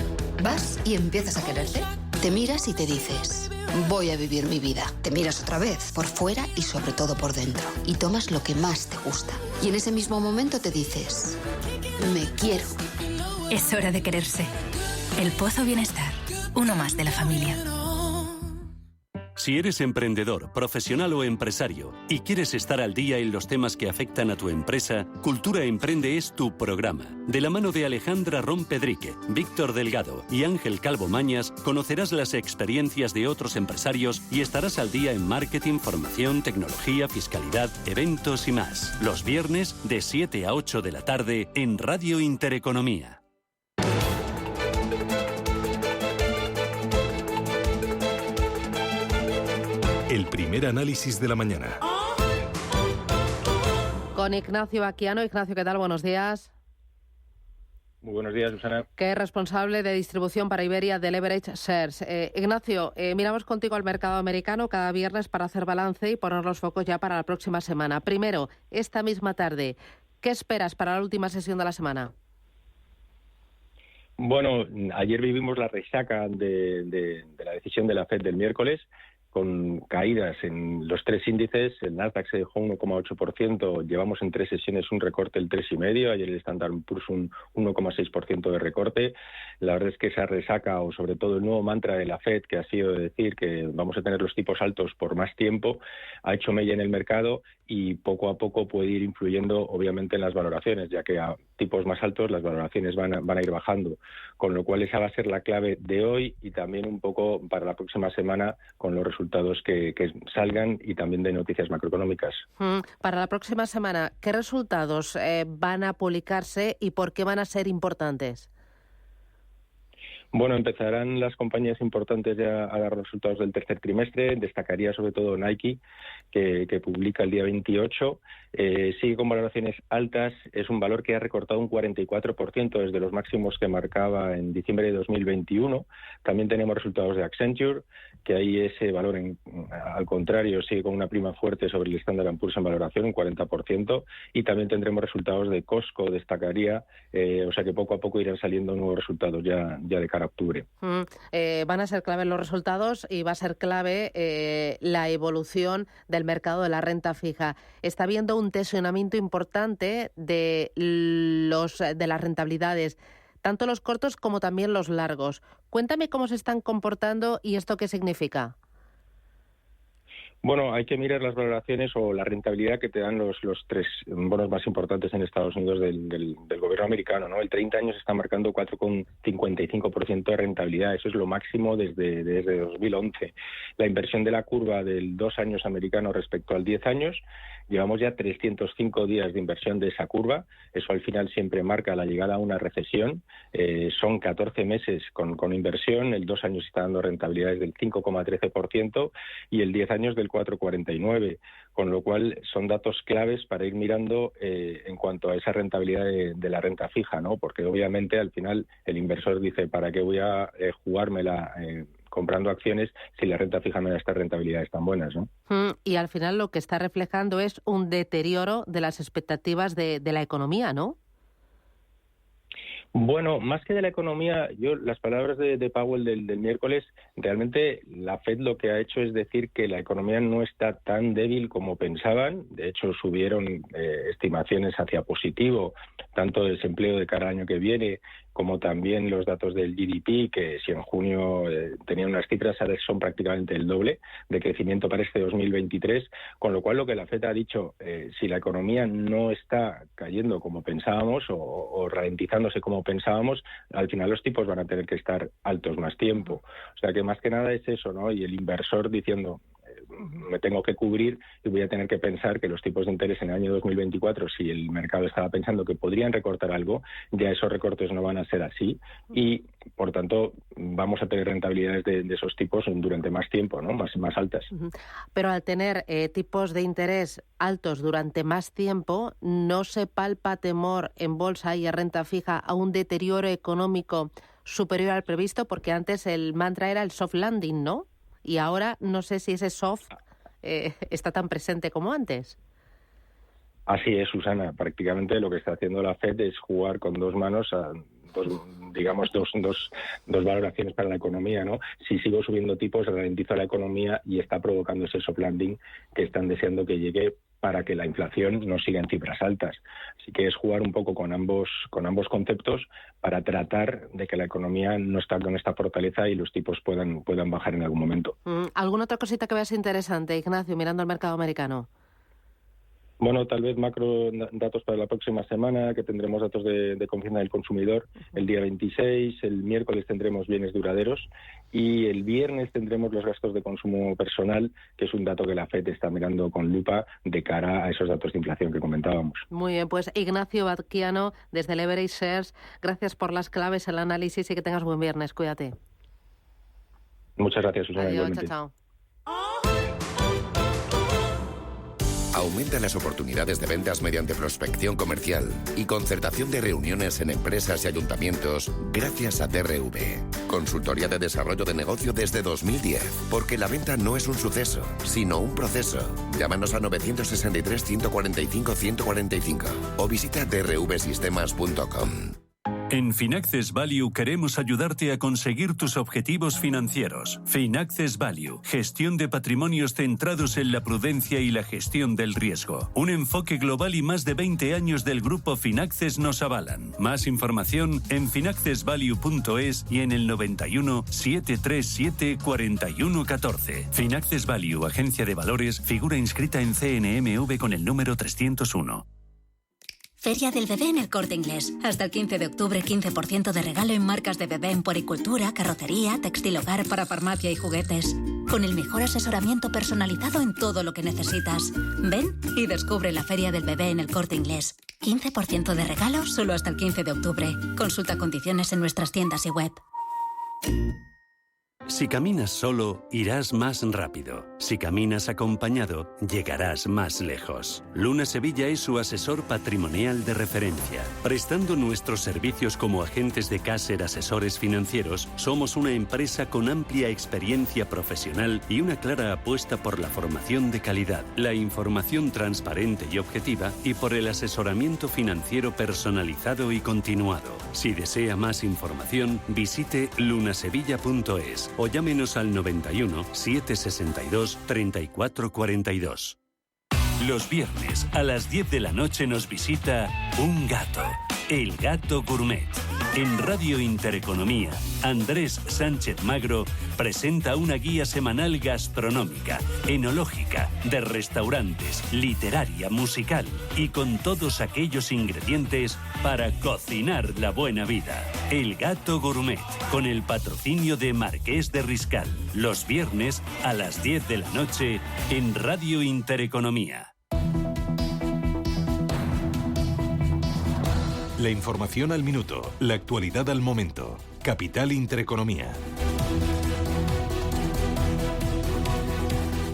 vas y empiezas a quererte. Te miras y te dices, voy a vivir mi vida. Te miras otra vez, por fuera y sobre todo por dentro. Y tomas lo que más te gusta. Y en ese mismo momento te dices, me quiero. Es hora de quererse. El Pozo Bienestar, uno más de la familia. Si eres emprendedor, profesional o empresario y quieres estar al día en los temas que afectan a tu empresa, Cultura Emprende es tu programa. De la mano de Alejandra Rompedrique, Víctor Delgado y Ángel Calvo Mañas, conocerás las experiencias de otros empresarios y estarás al día en marketing, formación, tecnología, fiscalidad, eventos y más. Los viernes de 7 a 8 de la tarde en Radio Intereconomía. El primer análisis de la mañana. Con Ignacio Baquiano. Ignacio, ¿qué tal? Buenos días. Muy buenos días, Susana. Que es responsable de distribución para Iberia de Leverage Shares. Ignacio, miramos contigo al mercado americano cada viernes para hacer balance y poner los focos ya para la próxima semana. Primero, esta misma tarde, ¿qué esperas para la última sesión de la semana? Bueno, ayer vivimos la resaca de la decisión de la FED del miércoles, con caídas en los 3 índices. El Nasdaq se dejó 1,8%, llevamos en 3 sesiones un recorte del 3,5%, ayer el Standard & Poor's un 1,6% de recorte. La verdad es que esa resaca, o sobre todo el nuevo mantra de la FED, que ha sido decir que vamos a tener los tipos altos por más tiempo, ha hecho mella en el mercado y poco a poco puede ir influyendo obviamente en las valoraciones, ya que a tipos más altos las valoraciones van a ir bajando, con lo cual esa va a ser la clave de hoy y también un poco para la próxima semana con los resultados que salgan y también de noticias macroeconómicas. Para la próxima semana, ¿qué resultados van a publicarse y por qué van a ser importantes? Bueno, empezarán las compañías importantes ya a dar resultados del tercer trimestre. Destacaría sobre todo Nike, que publica el día 28. Sigue con valoraciones altas. Es un valor que ha recortado un 44% desde los máximos que marcaba en diciembre de 2021. También tenemos resultados de Accenture, que ahí ese valor, al contrario, sigue con una prima fuerte sobre el Standard & Poor's en valoración, un 40%. Y también tendremos resultados de Costco, destacaría. O sea que poco a poco irán saliendo nuevos resultados ya de cara a octubre. Van a ser clave los resultados y va a ser clave la evolución del mercado de la renta fija. Está habiendo un tensionamiento importante de las rentabilidades, tanto los cortos como también los largos. Cuéntame cómo se están comportando y esto qué significa. Bueno, hay que mirar las valoraciones o la rentabilidad que te dan los 3 bonos más importantes en Estados Unidos del gobierno americano, ¿no? El 30 años está marcando 4,55% de rentabilidad. Eso es lo máximo desde 2011. La inversión de la curva del 2 años americano respecto al 10 años, llevamos ya 305 días de inversión de esa curva. Eso al final siempre marca la llegada a una recesión. Son 14 meses con inversión. El 2 años está dando rentabilidades del 5,13% y el 10 años del 4,49%, con lo cual son datos claves para ir mirando en cuanto a esa rentabilidad de la renta fija, ¿no? Porque obviamente al final el inversor dice, ¿para qué voy a jugármela comprando acciones si la renta fija me da estas rentabilidades tan buenas, ¿no? Y al final lo que está reflejando es un deterioro de las expectativas de la economía, ¿no? Bueno, más que de la economía, las palabras de Powell del miércoles, realmente la FED lo que ha hecho es decir que la economía no está tan débil como pensaban. De hecho, subieron estimaciones hacia positivo, tanto el desempleo de cada año que viene, como también los datos del GDP, que si en junio tenían unas cifras, ahora son prácticamente el doble de crecimiento para este 2023, con lo cual lo que la FED ha dicho, si la economía no está cayendo como pensábamos o ralentizándose como pensábamos, al final los tipos van a tener que estar altos más tiempo. O sea que más que nada es eso, ¿no? Y el inversor diciendo, me tengo que cubrir y voy a tener que pensar que los tipos de interés en el año 2024, si el mercado estaba pensando que podrían recortar algo, ya esos recortes no van a ser así y, por tanto, vamos a tener rentabilidades de esos tipos durante más tiempo, ¿no? Más altas. Pero al tener tipos de interés altos durante más tiempo, ¿no se palpa temor en bolsa y en renta fija a un deterioro económico superior al previsto? Porque antes el mantra era el soft landing, ¿no? Y ahora no sé si ese soft está tan presente como antes. Así es, Susana. Prácticamente lo que está haciendo la FED es jugar con dos manos a dos valoraciones para la economía, ¿no? Si sigo subiendo tipos, ralentizo la economía y está provocando ese soft landing que están deseando que llegue para que la inflación no siga en cifras altas. Así que es jugar un poco con ambos conceptos para tratar de que la economía no esté con esta fortaleza y los tipos puedan bajar en algún momento. ¿Alguna otra cosita que veas interesante, Ignacio, mirando al mercado americano? Bueno, tal vez macro datos para la próxima semana, que tendremos datos de confianza del consumidor el día 26, el miércoles tendremos bienes duraderos y el viernes tendremos los gastos de consumo personal, que es un dato que la FED está mirando con lupa de cara a esos datos de inflación que comentábamos. Muy bien, pues Ignacio Badquiano, desde Leverage Shares, gracias por las claves, el análisis y que tengas buen viernes. Cuídate. Muchas gracias, Susana. Adiós, chao. Aumenta las oportunidades de ventas mediante prospección comercial y concertación de reuniones en empresas y ayuntamientos gracias a DRV. Consultoría de desarrollo de negocio desde 2010. Porque la venta no es un suceso, sino un proceso. Llámanos a 963 145 145 o visita drvsistemas.com. En Finaccess Value queremos ayudarte a conseguir tus objetivos financieros. Finaccess Value, gestión de patrimonios centrados en la prudencia y la gestión del riesgo. Un enfoque global y más de 20 años del grupo Finaccess nos avalan. Más información en finaccessvalue.es y en el 91 737 4114. Finaccess Value, agencia de valores, figura inscrita en CNMV con el número 301. Feria del Bebé en el Corte Inglés. Hasta el 15 de octubre, 15% de regalo en marcas de bebé en puericultura, carrocería, textil hogar, parafarmacia y juguetes. Con el mejor asesoramiento personalizado en todo lo que necesitas. Ven y descubre la Feria del Bebé en el Corte Inglés. 15% de regalo solo hasta el 15 de octubre. Consulta condiciones en nuestras tiendas y web. Si caminas solo, irás más rápido. Si caminas acompañado, llegarás más lejos. Luna Sevilla es su asesor patrimonial de referencia. Prestando nuestros servicios como agentes de Caser Asesores Financieros, somos una empresa con amplia experiencia profesional y una clara apuesta por la formación de calidad, la información transparente y objetiva y por el asesoramiento financiero personalizado y continuado. Si desea más información, visite lunasevilla.es o llámenos al 91 762 3442. Los viernes a las 10 de la noche nos visita un gato, el Gato Gourmet. En Radio Intereconomía, Andrés Sánchez Magro presenta una guía semanal gastronómica, enológica, de restaurantes, literaria, musical y con todos aquellos ingredientes para cocinar la buena vida. El Gato Gourmet, con el patrocinio de Marqués de Riscal. Los viernes a las 10 de la noche en Radio Intereconomía. La información al minuto, la actualidad al momento. Capital Intereconomía.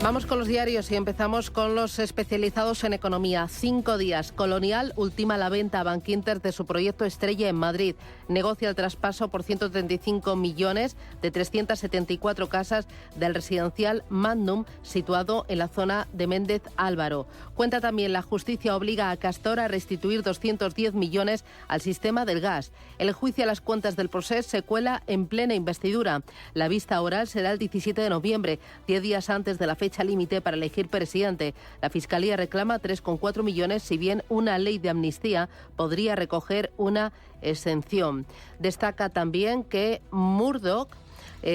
Vamos con los diarios y empezamos con los especializados en economía. 5 días. Colonial ultima la venta a Bankinter de su proyecto estrella en Madrid. Negocia el traspaso por 135 millones de 374 casas del residencial Magnum, situado en la zona de Méndez Álvaro. Cuenta también la justicia obliga a Castor a restituir 210 millones al sistema del gas. El juicio a las cuentas del Procés se cuela en plena investidura. La vista oral será el 17 de noviembre, 10 días antes de la fecha límite para elegir presidente. La Fiscalía reclama 3,4 millones, si bien una ley de amnistía podría recoger una exención. Destaca también que Murdoch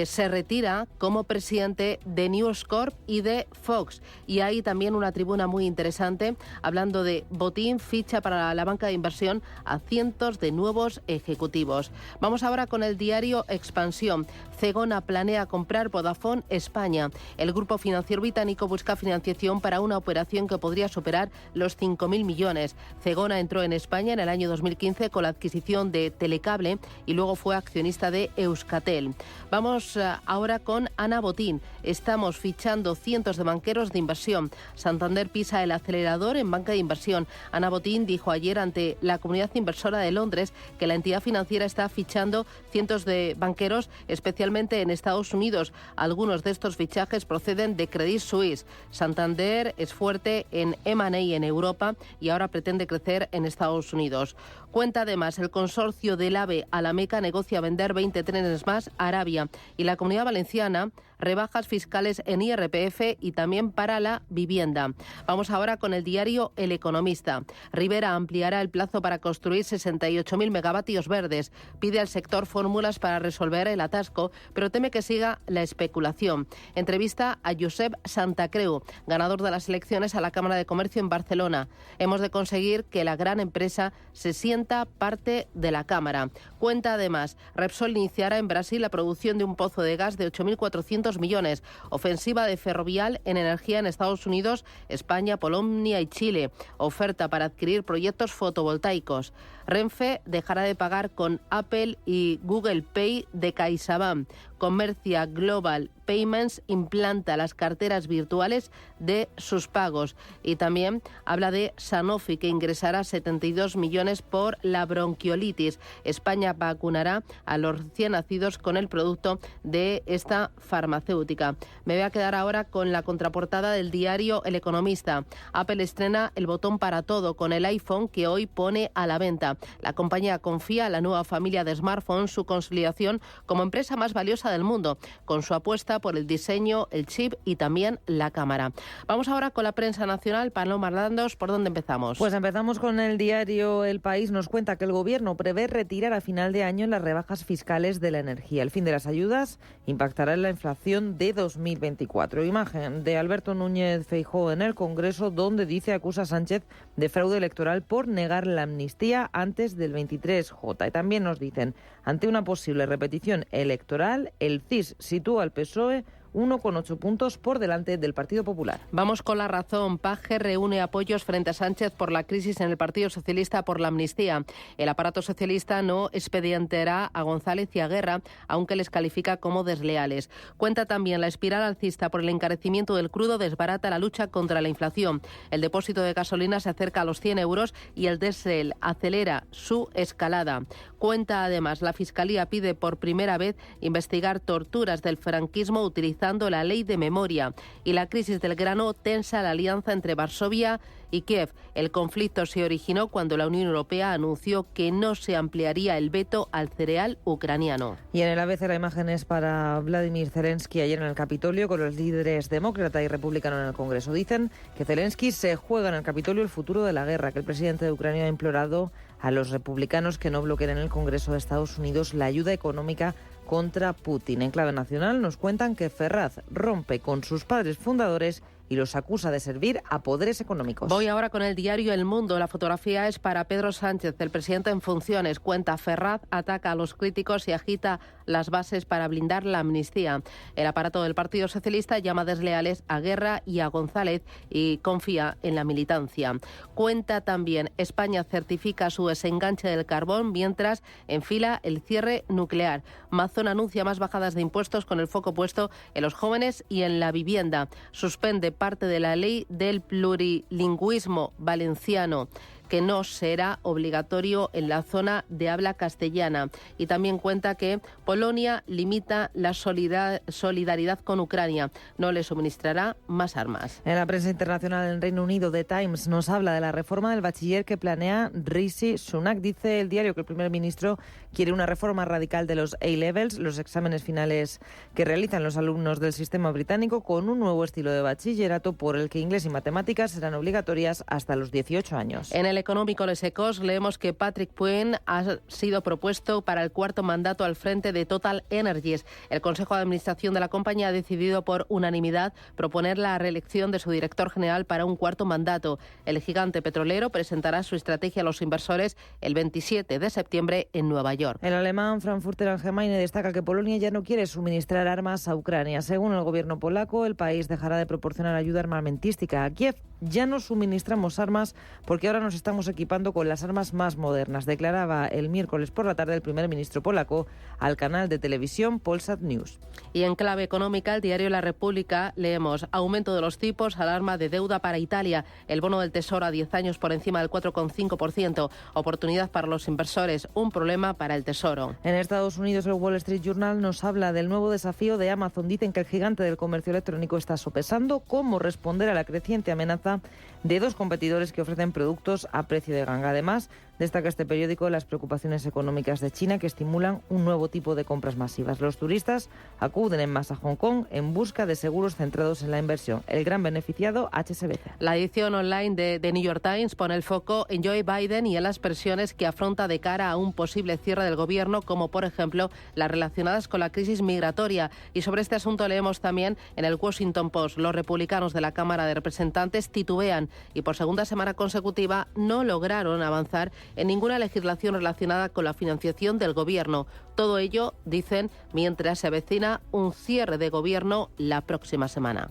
se retira como presidente de News Corp y de Fox. Y hay también una tribuna muy interesante hablando de Botín ficha para la banca de inversión a cientos de nuevos ejecutivos. Vamos ahora con el diario Expansión. Zegona planea comprar Vodafone España. El grupo financiero británico busca financiación para una operación que podría superar los 5.000 millones. Zegona entró en España en el año 2015 con la adquisición de Telecable y luego fue accionista de Euskaltel. Vamos ahora con Ana Botín. Estamos fichando cientos de banqueros de inversión. Santander pisa el acelerador en banca de inversión. Ana Botín dijo ayer ante la Comunidad Inversora de Londres que la entidad financiera está fichando cientos de banqueros, especialmente en Estados Unidos. Algunos de estos fichajes proceden de Credit Suisse. Santander es fuerte en M&A en Europa y ahora pretende crecer en Estados Unidos. Cuenta además el consorcio del AVE a la Meca negocia vender 20 trenes más a Arabia. Y la Comunidad Valenciana rebajas fiscales en IRPF y también para la vivienda. Vamos ahora con el diario El Economista. Rivera ampliará el plazo para construir 68.000 megavatios verdes. Pide al sector fórmulas para resolver el atasco, pero teme que siga la especulación. Entrevista a Josep Santacreu, ganador de las elecciones a la Cámara de Comercio en Barcelona. Hemos de conseguir que la gran empresa se sienta parte de la Cámara. Cuenta además, Repsol iniciará en Brasil la producción de un pozo de gas de 8.400 millones. Ofensiva de Ferrovial en energía en Estados Unidos, España, Polonia y Chile. Oferta para adquirir proyectos fotovoltaicos. Renfe dejará de pagar con Apple y Google Pay de CaixaBank. Comercia Global Payments implanta las carteras virtuales de sus pagos. Y también habla de Sanofi, que ingresará 72 millones por la bronquiolitis. España vacunará a los recién nacidos con el producto de esta farmacéutica. Me voy a quedar ahora con la contraportada del diario El Economista. Apple estrena el botón para todo con el iPhone, que hoy pone a la venta. La compañía confía a la nueva familia de smartphones su consolidación como empresa más valiosa del mundo, con su apuesta por el diseño, el chip y también la cámara. Vamos ahora con la prensa nacional. Paloma Landos, ¿por dónde empezamos? Pues empezamos con el diario El País. Nos cuenta que el Gobierno prevé retirar a final de año las rebajas fiscales de la energía. El fin de las ayudas impactará en la inflación de 2024. Imagen de Alberto Núñez Feijóo en el Congreso, donde acusa a Sánchez de fraude electoral por negar la amnistía antes del 23J. Y también nos dicen, ante una posible repetición electoral, el CIS sitúa al PSOE 1,8 puntos por delante del Partido Popular. Vamos con La Razón. Paje reúne apoyos frente a Sánchez por la crisis en el Partido Socialista por la amnistía. El aparato socialista no expedientará a González y a Guerra, aunque les califica como desleales. Cuenta también la espiral alcista por el encarecimiento del crudo desbarata la lucha contra la inflación. El depósito de gasolina se acerca a los 100 euros y el diésel acelera su escalada. Cuenta además, la Fiscalía pide por primera vez investigar torturas del franquismo utilizando la ley de memoria. Y la crisis del grano tensa la alianza entre Varsovia y Kiev. El conflicto se originó cuando la Unión Europea anunció que no se ampliaría el veto al cereal ucraniano. Y en el ABC la imagen es para Vladimir Zelensky ayer en el Capitolio con los líderes demócrata y republicano en el Congreso. Dicen que Zelensky se juega en el Capitolio el futuro de la guerra, que el presidente de Ucrania ha implorado a los republicanos que no bloqueen en el Congreso de Estados Unidos la ayuda económica contra Putin. En clave nacional nos cuentan que Ferraz rompe con sus padres fundadores y los acusa de servir a poderes económicos. Voy ahora con el diario El Mundo. La fotografía es para Pedro Sánchez, el presidente en funciones. Cuenta, Ferraz ataca a los críticos y agita las bases para blindar la amnistía. El aparato del Partido Socialista llama desleales a Guerra y a González y confía en la militancia. Cuenta también, España certifica su desenganche del carbón mientras enfila el cierre nuclear. Mazón anuncia más bajadas de impuestos con el foco puesto en los jóvenes y en la vivienda. Suspende parte de la ley del plurilingüismo valenciano, que no será obligatorio en la zona de habla castellana. Y también cuenta que Polonia limita la solidaridad con Ucrania. No le suministrará más armas. En la prensa internacional en Reino Unido, The Times nos habla de la reforma del bachiller que planea Rishi Sunak. Dice el diario que el primer ministro quiere una reforma radical de los A-Levels, los exámenes finales que realizan los alumnos del sistema británico, con un nuevo estilo de bachillerato por el que inglés y matemáticas serán obligatorias hasta los 18 años. En el Económico Les Ecos leemos que Patrick Puente ha sido propuesto para el cuarto mandato al frente de Total Energies. El Consejo de Administración de la compañía ha decidido por unanimidad proponer la reelección de su director general para un cuarto mandato. El gigante petrolero presentará su estrategia a los inversores el 27 de septiembre en Nueva York. El alemán Frankfurter Allgemeine destaca que Polonia ya no quiere suministrar armas a Ucrania. Según el gobierno polaco, el país dejará de proporcionar ayuda armamentística a Kiev. Ya no suministramos armas porque ahora nos estamos equipando con las armas más modernas, declaraba el miércoles por la tarde el primer ministro polaco al canal de televisión Polsat News. Y en clave económica, el diario La República, leemos aumento de los tipos, alarma de deuda para Italia, el bono del Tesoro a 10 años por encima del 4,5%, oportunidad para los inversores, un problema para el Tesoro. En Estados Unidos, el Wall Street Journal nos habla del nuevo desafío de Amazon. Dicen que el gigante del comercio electrónico está sopesando cómo responder a la creciente amenaza de dos competidores que ofrecen productos a precio de ganga. Además, destaca este periódico las preocupaciones económicas de China que estimulan un nuevo tipo de compras masivas. Los turistas acuden en masa a Hong Kong en busca de seguros centrados en la inversión. El gran beneficiado, HSBC. La edición online de The New York Times pone el foco en Joe Biden y en las presiones que afronta de cara a un posible cierre del gobierno, como por ejemplo las relacionadas con la crisis migratoria. Y sobre este asunto leemos también en el Washington Post. Los republicanos de la Cámara de Representantes titubean y por segunda semana consecutiva no lograron avanzar en ninguna legislación relacionada con la financiación del gobierno. Todo ello, dicen, mientras se avecina un cierre de gobierno la próxima semana.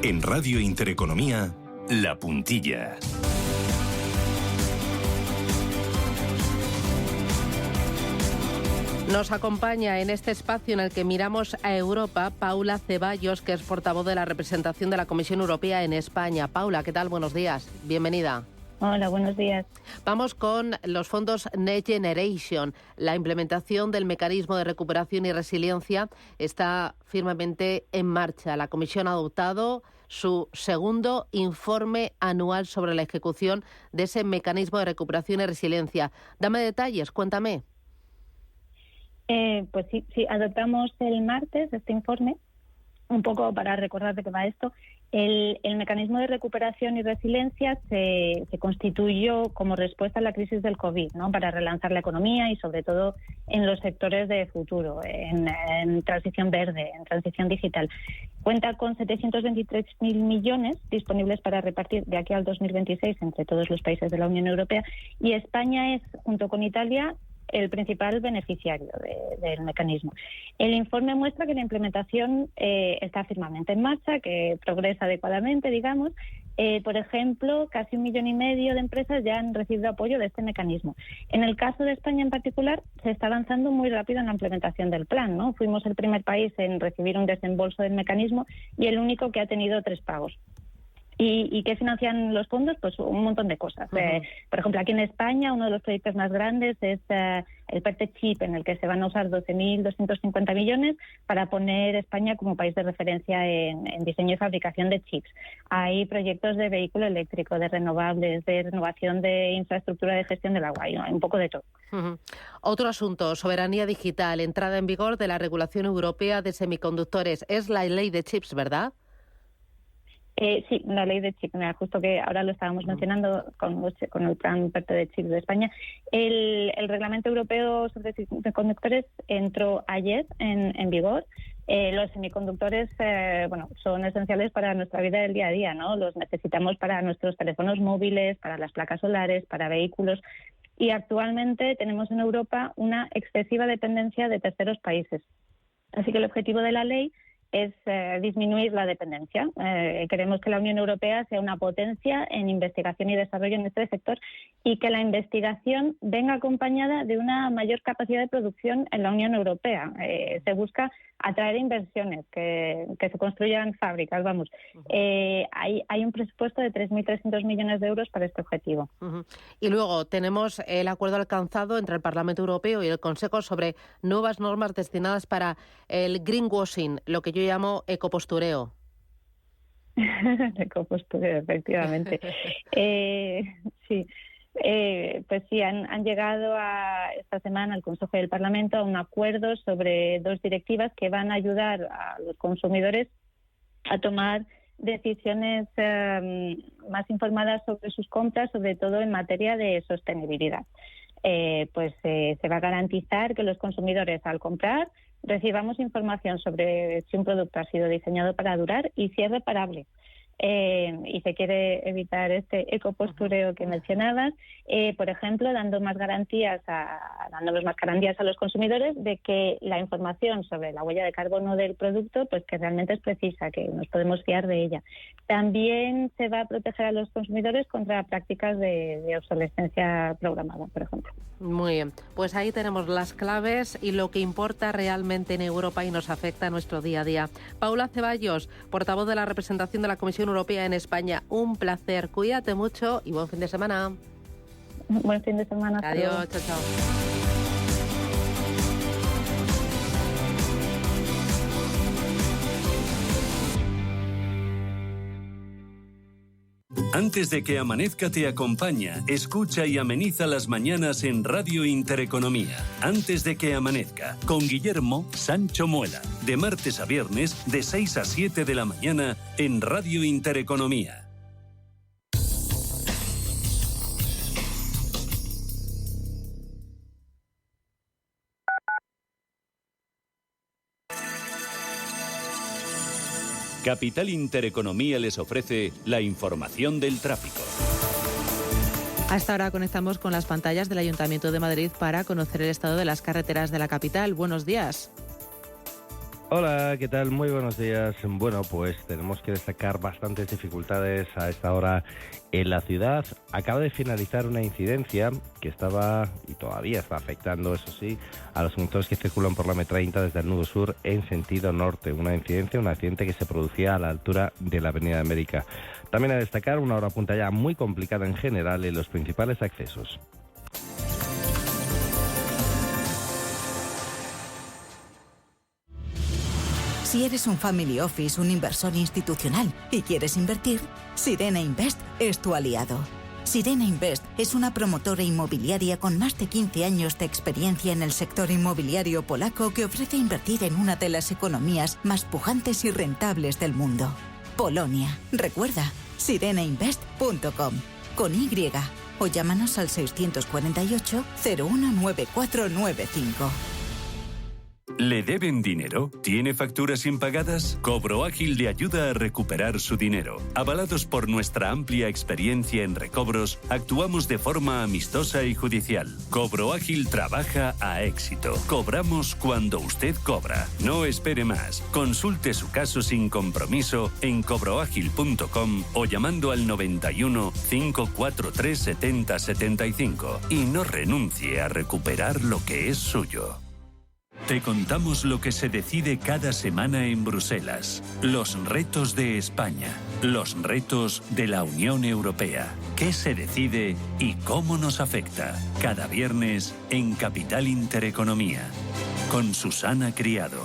En Radio Intereconomía, La Puntilla. Nos acompaña en este espacio en el que miramos a Europa Paula Ceballos, que es portavoz de la representación de la Comisión Europea en España. Paula, ¿qué tal? Buenos días. Bienvenida. Hola, buenos días. Vamos con los fondos Next Generation. La implementación del mecanismo de recuperación y resiliencia está firmemente en marcha. La Comisión ha adoptado su segundo informe anual sobre la ejecución de ese mecanismo de recuperación y resiliencia. Dame detalles, cuéntame. Pues sí, adoptamos el martes este informe, un poco para recordar de qué va esto. El mecanismo de recuperación y resiliencia se constituyó como respuesta a la crisis del COVID, ¿no? Para relanzar la economía y sobre todo en los sectores de futuro, en transición verde, en transición digital. Cuenta con 723.000 millones disponibles para repartir de aquí al 2026 entre todos los países de la Unión Europea, y España es, junto con Italia, el principal beneficiario del mecanismo. El informe muestra que la implementación está firmemente en marcha, que progresa adecuadamente, digamos. Por ejemplo, casi 1,5 millones de empresas ya han recibido apoyo de este mecanismo. En el caso de España en particular, se está avanzando muy rápido en la implementación del plan, ¿no? Fuimos el primer país en recibir un desembolso del mecanismo y el único que ha tenido 3 pagos. ¿Y qué financian los fondos? Pues un montón de cosas. Por ejemplo, aquí en España uno de los proyectos más grandes es el PERTE Chip, en el que se van a usar 12.250 millones para poner España como país de referencia en diseño y fabricación de chips. Hay proyectos de vehículo eléctrico, de renovables, de renovación de infraestructura de gestión del agua, hay un poco de todo. Otro asunto, soberanía digital, entrada en vigor de la regulación europea de semiconductores. Es la ley de chips, ¿verdad? Sí, la ley de chip, justo que ahora lo estábamos mencionando con el plan PERTE de chip de España. El reglamento europeo sobre semiconductores entró ayer en vigor. Los semiconductores son esenciales para nuestra vida del día a día, ¿no? Los necesitamos para nuestros teléfonos móviles, para las placas solares, para vehículos. Y actualmente tenemos en Europa una excesiva dependencia de terceros países. Así que el objetivo de la ley es disminuir la dependencia. Queremos que la Unión Europea sea una potencia en investigación y desarrollo en este sector y que la investigación venga acompañada de una mayor capacidad de producción en la Unión Europea. Se busca atraer inversiones, que se construyan fábricas, vamos. Hay un presupuesto de 3.300 millones de euros para este objetivo. Y luego tenemos el acuerdo alcanzado entre el Parlamento Europeo y el Consejo sobre nuevas normas destinadas para el greenwashing, lo que yo llamo ecopostureo. Ecopostureo, efectivamente. Sí. Pues sí, han llegado esta semana al Consejo y el Parlamento a un acuerdo sobre 2 directivas que van a ayudar a los consumidores a tomar decisiones más informadas sobre sus compras, sobre todo en materia de sostenibilidad. Se va a garantizar que los consumidores, al comprar, recibamos información sobre si un producto ha sido diseñado para durar y si es reparable. Y se quiere evitar este ecopostureo que mencionabas, por ejemplo, dándonos más garantías a los consumidores de que la información sobre la huella de carbono del producto, pues que realmente es precisa, que nos podemos fiar de ella. También se va a proteger a los consumidores contra prácticas de obsolescencia programada, por ejemplo. Muy bien, pues ahí tenemos las claves y lo que importa realmente en Europa y nos afecta a nuestro día a día. Paula Ceballos, portavoz de la representación de la Comisión Europea en España, un placer. Cuídate mucho y buen fin de semana. Buen fin de semana. Adiós, chao, chao. Antes de que amanezca te acompaña, escucha y ameniza las mañanas en Radio Intereconomía. Antes de que amanezca, con Guillermo Sancho Muela. De martes a viernes, de 6 a 7 de la mañana, en Radio Intereconomía. Capital Intereconomía les ofrece la información del tráfico. A esta hora conectamos con las pantallas del Ayuntamiento de Madrid para conocer el estado de las carreteras de la capital. Buenos días. Hola, ¿qué tal? Muy buenos días. Bueno, pues tenemos que destacar bastantes dificultades a esta hora en la ciudad. Acaba de finalizar una incidencia que estaba y todavía está afectando, eso sí, a los conductores que circulan por la M30 desde el nudo sur en sentido norte. Una incidencia, un accidente que se producía a la altura de la Avenida América. También a destacar una hora punta ya muy complicada en general en los principales accesos. Si eres un family office, un inversor institucional y quieres invertir, Sirena Invest es tu aliado. Sirena Invest es una promotora inmobiliaria con más de 15 años de experiencia en el sector inmobiliario polaco que ofrece invertir en una de las economías más pujantes y rentables del mundo. Polonia. Recuerda, sirenainvest.com con Y o llámanos al 648 019495. ¿Le deben dinero? ¿Tiene facturas impagadas? Cobro Ágil le ayuda a recuperar su dinero. Avalados por nuestra amplia experiencia en recobros, actuamos de forma amistosa y judicial. Cobro Ágil trabaja a éxito. Cobramos cuando usted cobra. No espere más. Consulte su caso sin compromiso en cobroagil.com o llamando al 91 543 70 75 y no renuncie a recuperar lo que es suyo. Te contamos lo que se decide cada semana en Bruselas. Los retos de España. Los retos de la Unión Europea. ¿Qué se decide y cómo nos afecta? Cada viernes en Capital Intereconomía. Con Susana Criado.